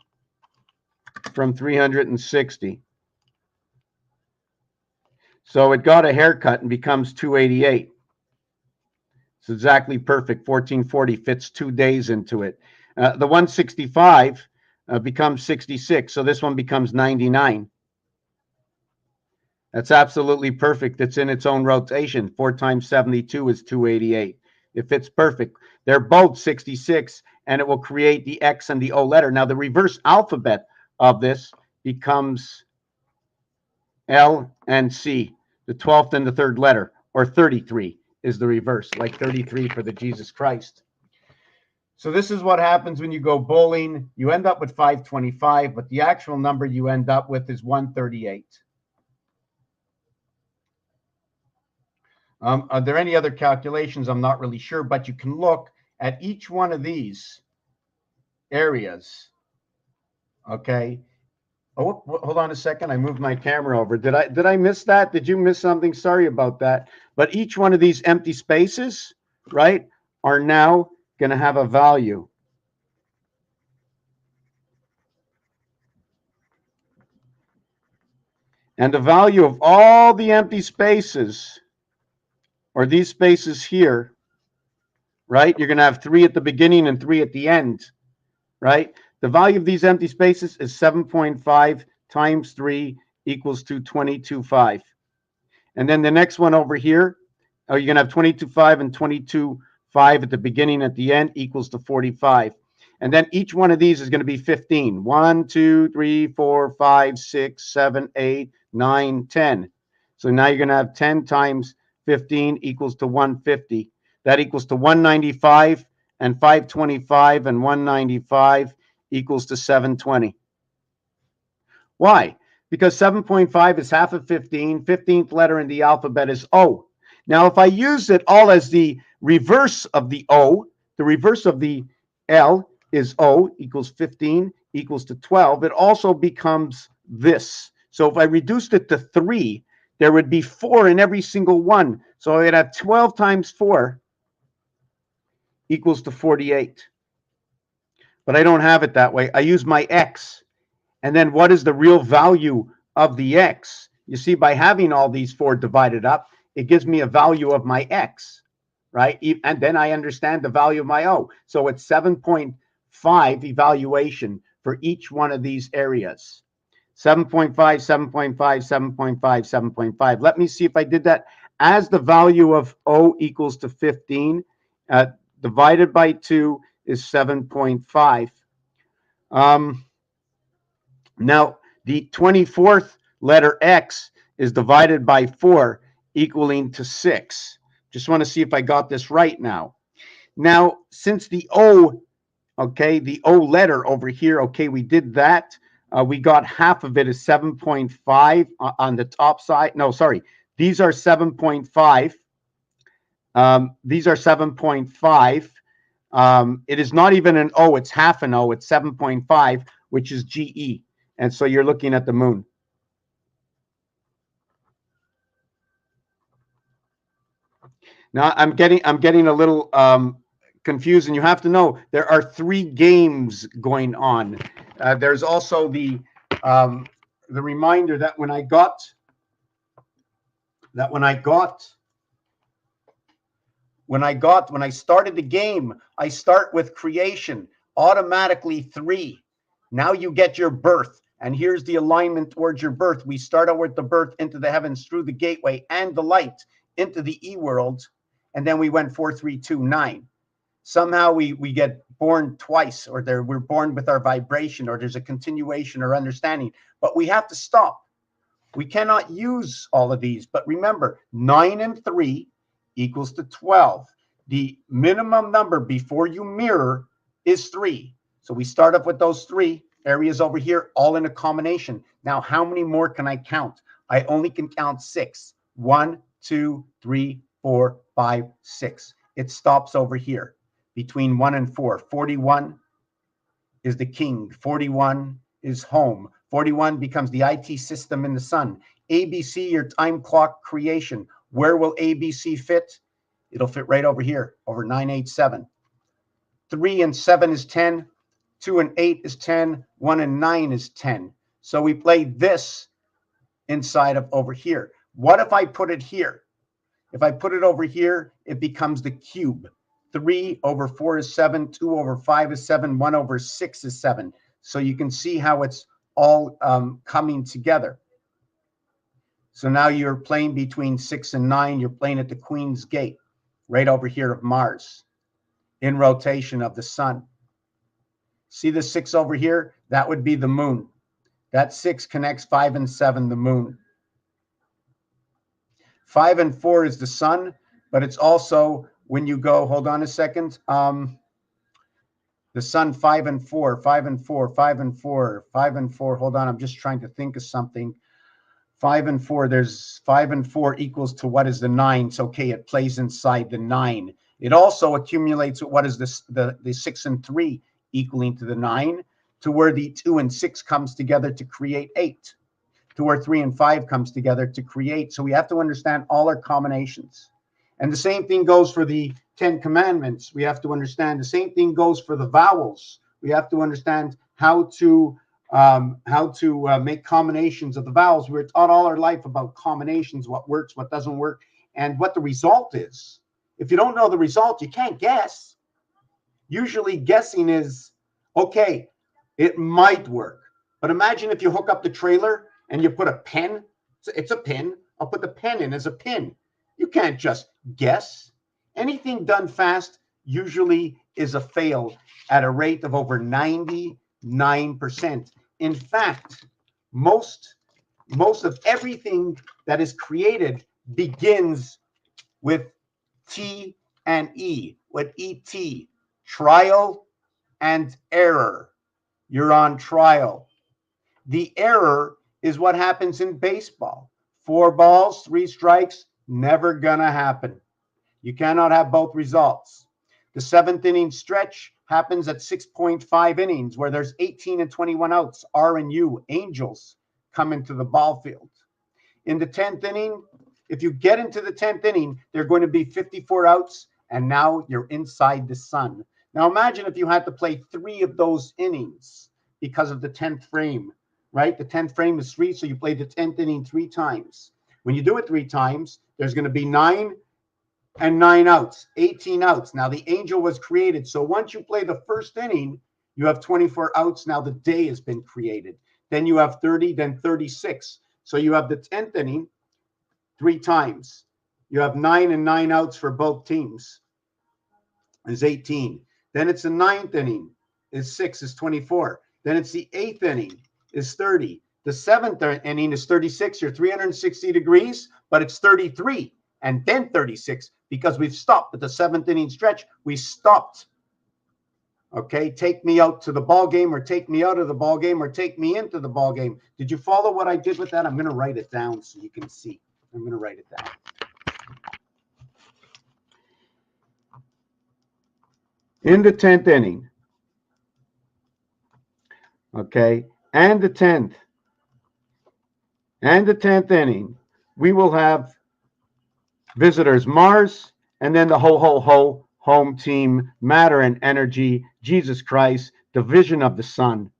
S1: from 360. So it got a haircut and becomes 288. It's exactly perfect. 1440 fits 2 days into it. The 165 becomes 66. So this one becomes 99. That's absolutely perfect. It's in its own rotation. 4 times 72 is 288. It fits perfect. They're both 66, and it will create the X and the O letter. Now, the reverse alphabet of this becomes L and C, the 12th and the 3rd letter, or 33 is the reverse, like 33 for the Jesus Christ. So this is what happens when you go bowling. You end up with 525, but the actual number you end up with is 138. Are there any other calculations? I'm not really sure, but you can look at each one of these areas. Okay. Oh, hold on a second. I moved my camera over. Did I miss that? Did you miss something? Sorry about that. But each one of these empty spaces, right, are now going to have a value. And the value of all the empty spaces, or these spaces here, right, you're going to have 3 at the beginning and 3 at the end, right? The value of these empty spaces is 7.5 times 3 equals to 22.5. And then the next one over here, you're going to have 22.5 and 22.5 at the beginning, at the end, equals to 45. And then each one of these is going to be 15. 1, 2, 3, 4, 5, 6, 7, 8, 9, 10. So now you're going to have 10 times 15 equals to 150. That equals to 195, and 525 and 195 equals to 720. Why? Because 7.5 is half of 15. 15th letter in the alphabet is O. Now, if I use it all as the reverse of the O, the reverse of the L is O equals 15 equals to 12. It also becomes this. So if I reduced it to 3, there would be 4 in every single one. So I'd have 12 times 4 equals to 48. But I don't have it that way. I use my X. And then what is the real value of the X? You see, by having all these 4 divided up, it gives me a value of my X, right? And then I understand the value of my O. So it's 7.5 evaluation for each one of these areas. 7.5, 7.5, 7.5, 7.5. Let me see if I did that. As the value of O equals to 15, divided by 2 is 7.5. Now, the 24th letter X is divided by 4, equaling to 6. Just want to see if I got this right now. Now, since the O, okay, the O letter over here, okay, we did that. We got half of it is 7.5 on the top side. No, sorry. These are 7.5. These are 7.5. It is not even an O. It's half an O. It's 7.5, which is GE. And so you're looking at the moon. Now I'm getting a little confused, and you have to know there are 3 games going on. There's also the reminder that when I started the game, I start with creation, automatically 3. Now you get your birth. And here's the alignment towards your birth. We start out with the birth into the heavens through the gateway and the light into the E-world. And then we went 4, 3, 2, 9. Somehow we get born twice, or we're born with our vibration, or there's a continuation or understanding. But we have to stop. We cannot use all of these. But remember, 9 and 3 equals to 12. The minimum number before you mirror is 3. So we start up with those 3 areas over here, all in a combination. Now, how many more can I count? I only can count 6. 1, 2, 3, 4, 5, 6. It stops over here between 1 and 4. 41 is the king. 41 is home. 41 becomes the IT system in the sun. ABC, your time clock creation. Where will ABC fit? It'll fit right over here, over 987. 3 and 7 is 10. 2 and 8 is 10. 1 and 9 is 10. So we play this inside of over here. What if I put it here? If I put it over here, it becomes the cube. 3 over 4 is 7. 2 over 5 is 7. 1 over 6 is 7. So you can see how it's all coming together. So now you're playing between 6 and 9. You're playing at the Queen's Gate, right over here of Mars, in rotation of the sun. See the 6 over here? That would be the moon. That 6 connects 5 and 7, the moon. 5 and 4 is the sun, but it's also when you go, hold on a second, the sun, 5 and 4, 5 and 4, 5 and 4, 5 and 4. Hold on, I'm just trying to think of something. 5 and 4. There's 5 and 4 equals to what is the 9. So, okay, it plays inside the 9. It also accumulates with what is this, the 6 and 3 equaling to the 9, to where the 2 and 6 comes together to create 8, to where 3 and 5 comes together to create. So we have to understand all our combinations. And the same thing goes for the 10 Commandments. We have to understand the same thing goes for the vowels. We have to understand how to make combinations of the vowels. We're taught all our life about combinations, what works, what doesn't work, and what the result is. If you don't know the result, you can't guess. Usually guessing is, okay, it might work. But imagine if you hook up the trailer and you put a pen. It's a pin. I'll put the pen in as a pin. You can't just guess. Anything done fast usually is a fail at a rate of over 99%. In fact, most of everything that is created begins with T and E, with ET, trial and error. You're on trial. The error is what happens in baseball. 4 balls, 3 strikes, never gonna happen. You cannot have both results. The 7th inning stretch happens at 6.5 innings, where there's 18 and 21 outs. R and U, Angels, come into the ball field. In the 10th inning, if you get into the 10th inning, there are going to be 54 outs, and now you're inside the sun. Now imagine if you had to play 3 of those innings because of the 10th frame, right? The 10th frame is 3, so you play the 10th inning 3 times. When you do it 3 times, there's going to be 9 and 9 outs, 18 outs. Now the Angel was created, so once you play the first inning, you have 24 outs. Now the day has been created. Then you have 30, then 36. So you have the 10th inning 3 times. You have 9 and 9 outs for both teams. Is 18. Then it's the 9th inning is 6, is 24. Then it's the 8th inning is 30. The 7th inning is 36. You're 360 degrees, but it's 33 and then 36 because we've stopped at the 7th inning stretch. We stopped. Okay, take me out to the ball game, or take me out of the ball game, or take me into the ball game. Did you follow what I did with that? I'm going to write it down so you can see. I'm going to write it down. In the 10th inning, okay, and the 10th inning, we will have visitors Mars, and then the ho home team, matter and energy, Jesus Christ, division of the sun.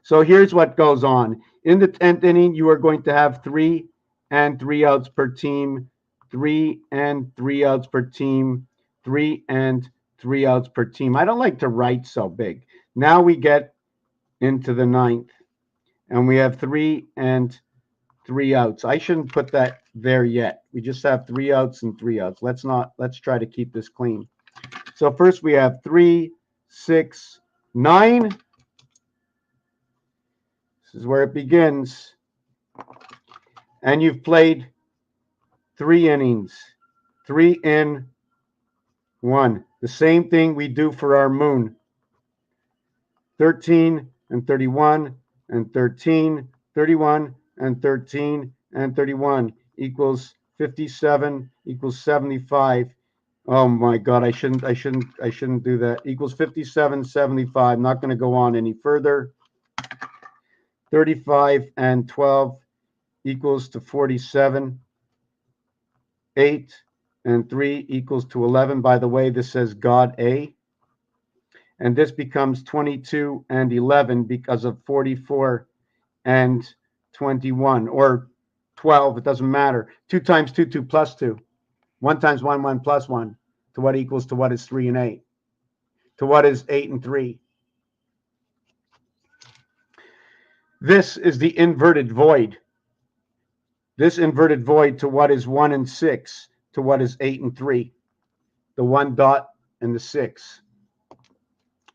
S1: So here's what goes on. In the 10th inning, you are going to have 3 and 3 outs per team, 3 and 3 outs per team, 3 and 3 outs per team. I don't like to write so big. Now we get into the 9th, and we have 3 and 3 outs. I shouldn't put that there yet. We just have 3 outs and 3 outs. Let's try to keep this clean. So first we have 3, 6, 9. This is where it begins. And you've played 3 innings. 3 in 1. The same thing we do for our moon. 13 and 31 and 13, 31 and 13 and 31 equals 57 equals 75. Oh my God, I shouldn't do that. Equals 57, 75. I'm not going to go on any further. 35 and 12 equals to 47. 8 and 3 equals to 11. By the way, this says God A. And this becomes 22 and 11 because of 44 and 21, or 12. It doesn't matter. 2 times 2, 2 plus 2. 1 times 1, 1 plus 1. To what equals to what is 3 and 8. To what is 8 and 3. This is the inverted void. This inverted void to what is 1 and 6. To what is 8 and 3. The 1 dot and the 6.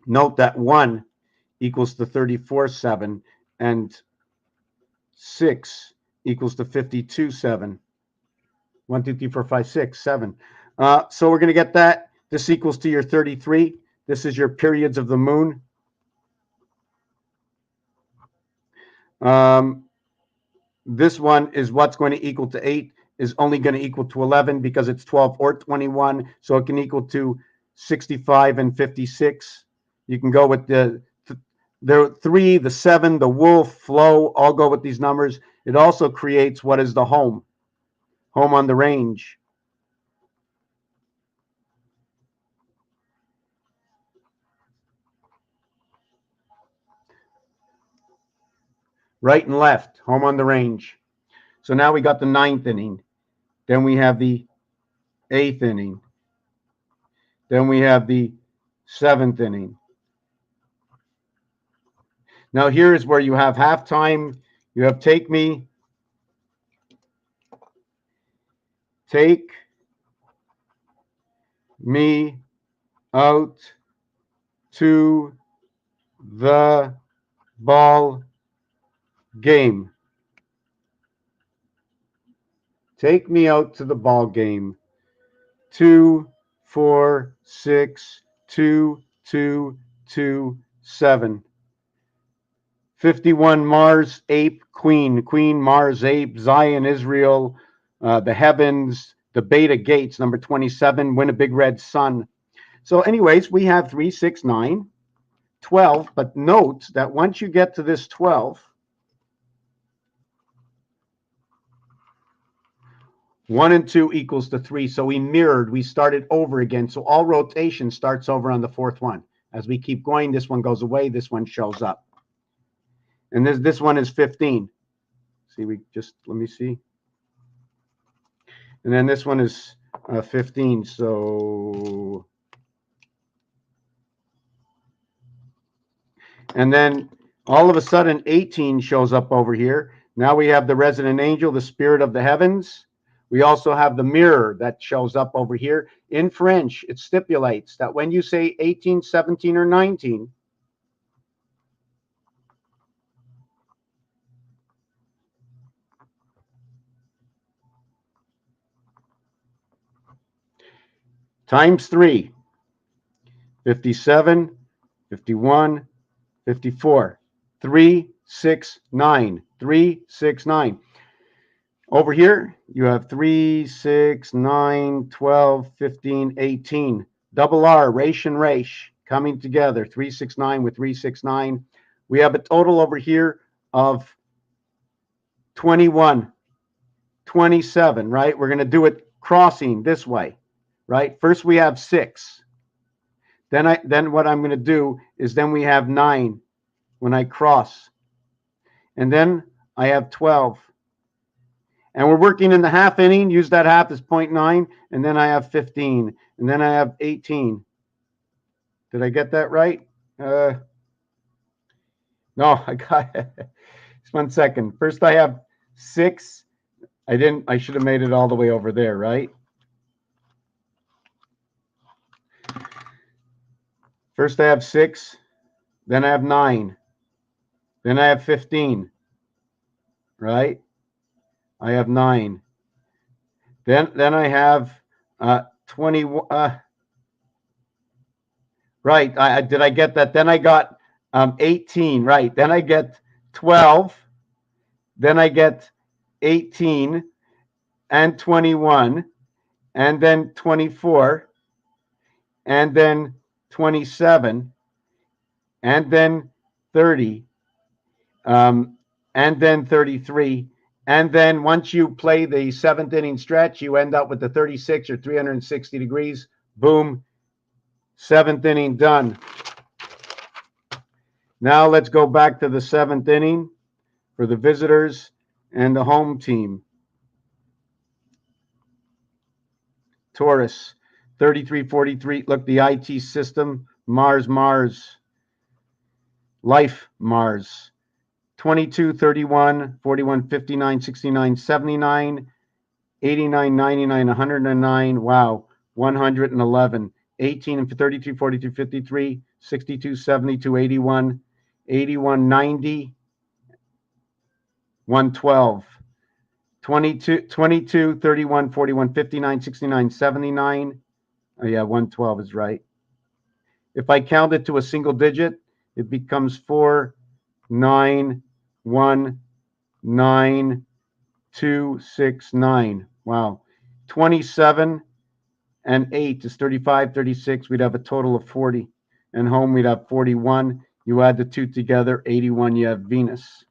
S1: Note that 1 equals to 34, 7, and 6 equals to 52, 7. 1, 2, 3, 4, 5, 6, 7. So we're going to get that. This equals to your 33. This is your periods of the moon. this one is what's going to equal to 8 is only going to equal to 11 because it's 12 or 21. So it can equal to 65 and 56. You can go with the 3, the 7, the wolf, flow, all go with these numbers. It also creates what is the home on the range. Right and left, home on the range. So now we got the 9th inning. Then we have the 8th inning. Then we have the 7th inning. Now here is where you have halftime. You have take me out to the ball game. Take me out to the ball game. 2, 4, 6, 2, 2, 2, 7. 51 Mars, Ape, Queen. Queen, Mars, Ape, Zion, Israel, the heavens, the Beta Gates, number 27, win a big red sun. So anyways, we have 3, 6, 9, 12, but note that once you get to this 12, 1 and 2 equals to 3. So we mirrored, we started over again. So all rotation starts over on the 4th one. As we keep going, this one goes away, this one shows up. And this one is 15. See, let me see. And then this one is 15. So, and then all of a sudden 18 shows up over here. Now we have the resident angel, the spirit of the heavens. We also have the mirror that shows up over here. In French, it stipulates that when you say 18, 17, or 19, times 3, 57, 51, 54, 3, 6, 9, 3, 6, 9. Over here, you have 3, 6, 9, 12, 15, 18. Double R, Resh and Resh, coming together, 3, 6, 9 with 3, 6, 9. We have a total over here of 21, 27, right? We're going to do it crossing this way, right? First we have 6. Then what I'm going to do is then we have 9 when I cross. And then I have 12. And we're working in the half inning. Use that half as 0.9. And then I have 15. And then I have 18. Did I get that right? No, I got it. Just 1 second. First I have 6. I should have made it all the way over there, right? First I have 6. Then I have 9. Then I have 15. Right? I have 9. Then I have 20. Right. Did I get that? Then I got 18. Right. Then I get 12. Then I get 18 and 21 and then 24 and then 27 and then 30 and then 33. And then once you play the 7th inning stretch, you end up with the 36 or 360 degrees. Boom. 7th inning done. Now let's go back to the 7th inning for the visitors and the home team. Taurus, 3343. Look, the IT system, Mars, Life, Mars. 22, 31, 41, 59, 69, 79, 89, 99, 109. Wow, 111. 18 and 33, 42, 53, 62, 72, 81, 81, 90, 112. 22, 31, 41, 59, 69, 79. Oh, yeah, 112 is right. If I count it to a single digit, it becomes 4, 9, 1, 9,
S3: 2, 6, 9. Wow. 27 and 8 is 35, 36. We'd have a total of 40. And home, we'd have 41. You add the two together, 81, you have Venus.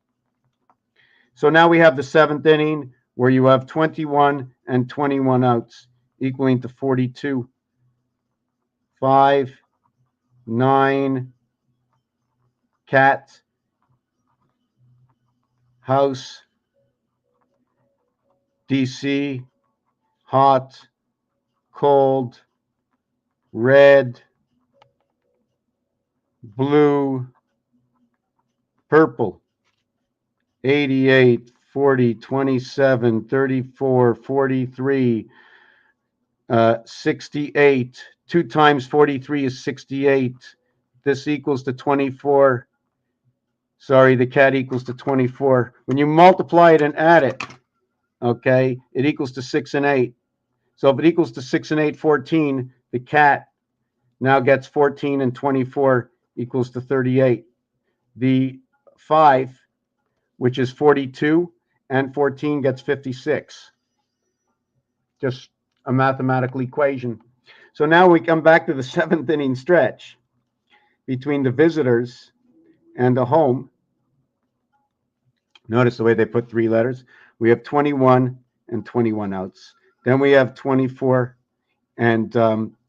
S3: So now we have the seventh inning where you have 21 and 21 outs, equaling to 42. 5, 9, cat, house, DC, hot, cold, red, blue, purple. 88, 40, 27, 34, 43, 68. 2 times 43 is 68. This equals to 24. Sorry, the cat equals to 24. When you multiply it and add it, okay, it equals to 6 and 8. So if it equals to 6 and 8, 14, the cat now gets 14 and 24 equals to 38. The 5, which is 42, and 14 gets 56. Just a mathematical equation. So now we come back to the seventh inning stretch between the visitors and the home. Notice the way they put 3 letters. We have 21 and 21 outs. Then we have 24, and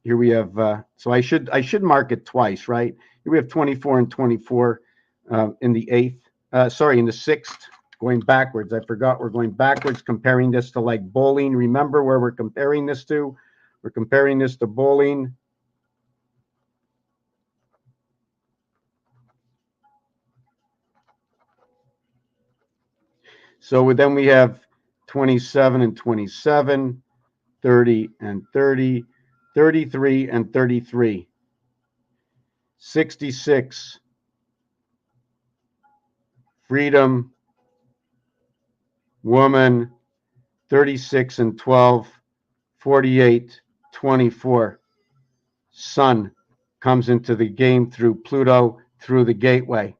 S3: here we have. So I should mark it twice, right? Here we have 24 and 24 in the eighth. In the sixth. Going backwards. I forgot we're going backwards, comparing this to like bowling. Remember where we're comparing this to? We're comparing this to bowling. So then we have 27 and 27, 30 and 30, 33 and 33, 66, freedom, woman, 36 and 12, 48, 24. Sun comes into the game through Pluto, through the gateway.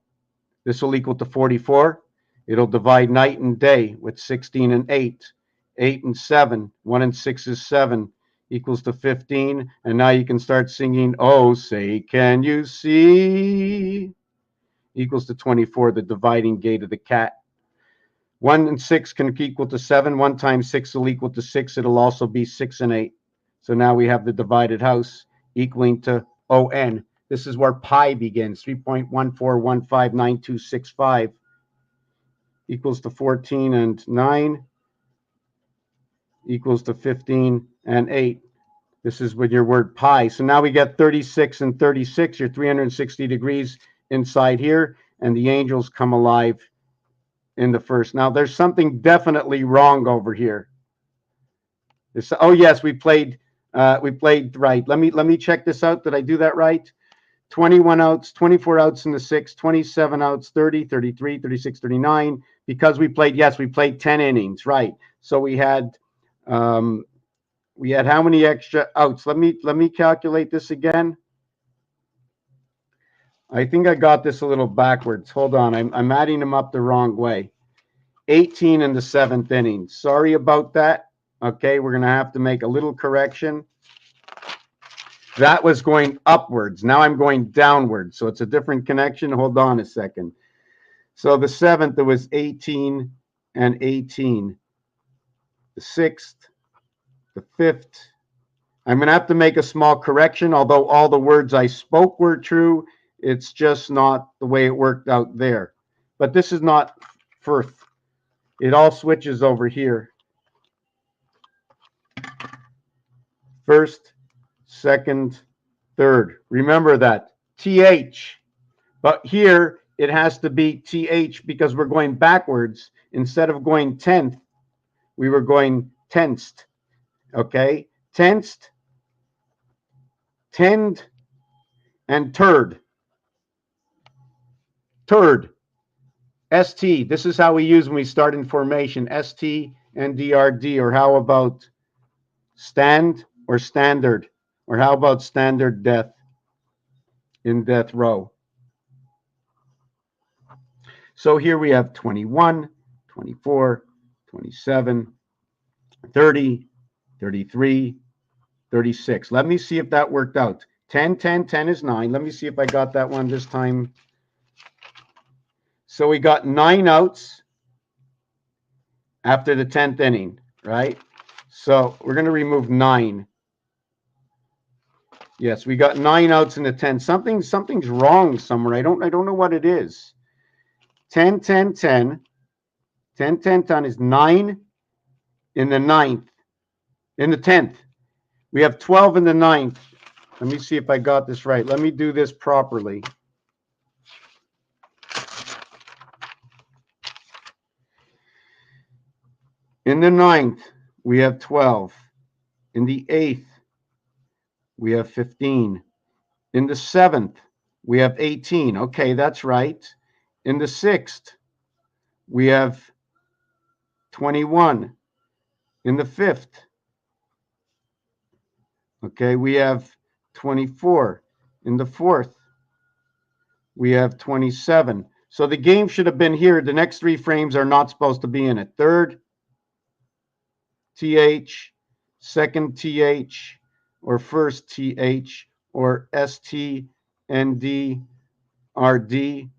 S3: This will equal to 44. It'll divide night and day with 16 and 8. 8 and 7. 1 and 6 is 7. Equals to 15. And now you can start singing, oh, say, can you see? Equals to 24, the dividing gate of the cat. 1 and 6 can equal to 7. 1 times 6 will equal to 6. It'll also be 6 and 8. So now we have the divided house equaling to ON. This is where pi begins, 3.14159265 equals to 14 and 9 equals to 15 and 8. This is with your word pi. So now we get 36 and 36, your 360 degrees inside here, and the angels come alive in the first. Now there's something definitely wrong over here. Oh yes, we played right. Let me check this out. Did I do that right? 21 outs, 24 outs in the sixth, 27 outs, 30, 33, 36, 39. Because we played 10 innings, right? So we had how many extra outs? Let me calculate this again. I think I got this a little backwards. Hold on, I'm adding them up the wrong way. 18 in the seventh inning. Sorry about that. Okay, we're gonna have to make a little correction. That was going upwards. Now I'm going downwards. So it's a different connection. Hold on a second. So the seventh, it was 18 and 18. The sixth, the fifth. I'm going to have to make a small correction. Although all the words I spoke were true, it's just not the way it worked out there. But this is not first. It all switches over here. First, second, third. Remember that. TH. But here it has to be TH because we're going backwards. Instead of going 10th, we were going tensed. Okay? Tensed, tend, and turd. Turd. ST. This is how we use when we start in formation. ST and DRD. Or how about stand or standard? Or how about standard death in death row? So here we have 21, 24, 27, 30, 33, 36. Let me see if that worked out. 10, 10, 10 is 9. Let me see if I got that one this time. So we got 9 outs after the 10th inning, right? So we're going to remove 9. Yes, we got 9 outs in the 10th. Something's wrong somewhere. I don't know what it is. 10, 10, 10. 10, 10, 10 is 9 in the 9th. In the 10th. We have 12 in the 9th. Let me see if I got this right. Let me do this properly. In the 9th, we have 12. In the 8th, we have 15. In the 7th, we have 18. Okay, that's right. In the 6th, we have 21. In the 5th, okay, we have 24. In the 4th, we have 27. So the game should have been here. The next 3 frames are not supposed to be in it. 3rd, TH, 2nd, TH, or 1st, TH, or ST, ND, RD,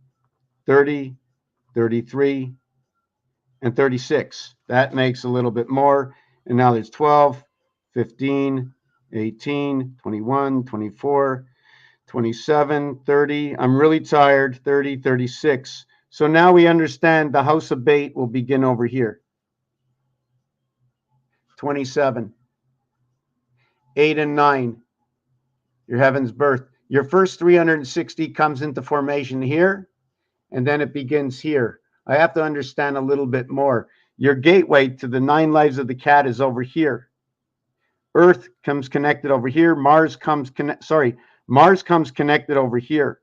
S3: 30, 33, and 36. That makes a little bit more. And now there's 12, 15, 18, 21, 24, 27, 30. I'm really tired. 30, 36. So now we understand the house of bait will begin over here. 27. 8 and 9. Your heaven's birth. Your first 360 comes into formation here, and then it begins here. I have to understand a little bit more. Your gateway to the 9 lives of the cat is over here. Earth comes connected over here. Mars comes connected over here.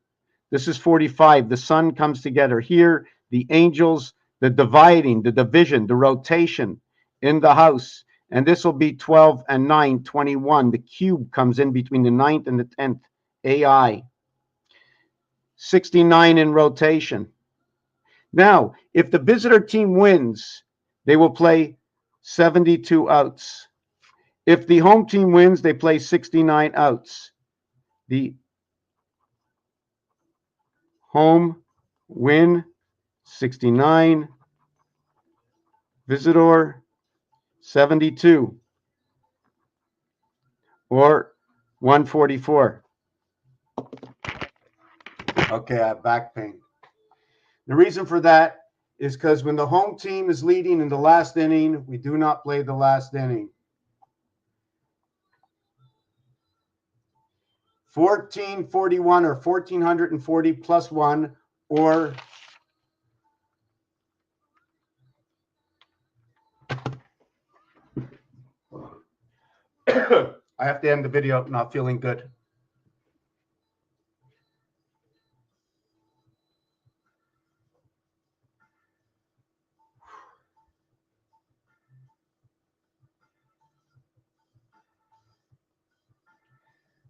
S3: This is 45. The sun comes together here. The angels, the dividing, the division, the rotation in the house. And this will be 12 and 9, 21. The cube comes in between the 9th and the 10th. AI. 69 in rotation. Now, if the visitor team wins, they will play 72 outs. If the home team wins, they play 69 outs. The home win 69. Visitor 72. Or 144. Okay, I have back pain. The reason for that is because when the home team is leading in the last inning, we do not play the last inning. 1441 or 1440 plus 1 or I have to end the video not feeling good.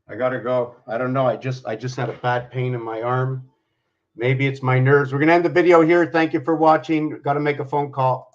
S3: I gotta go. I don't know. I just had a bad pain in my arm. Maybe it's my nerves. We're gonna end the video here. Thank you for watching. Got to make a phone call.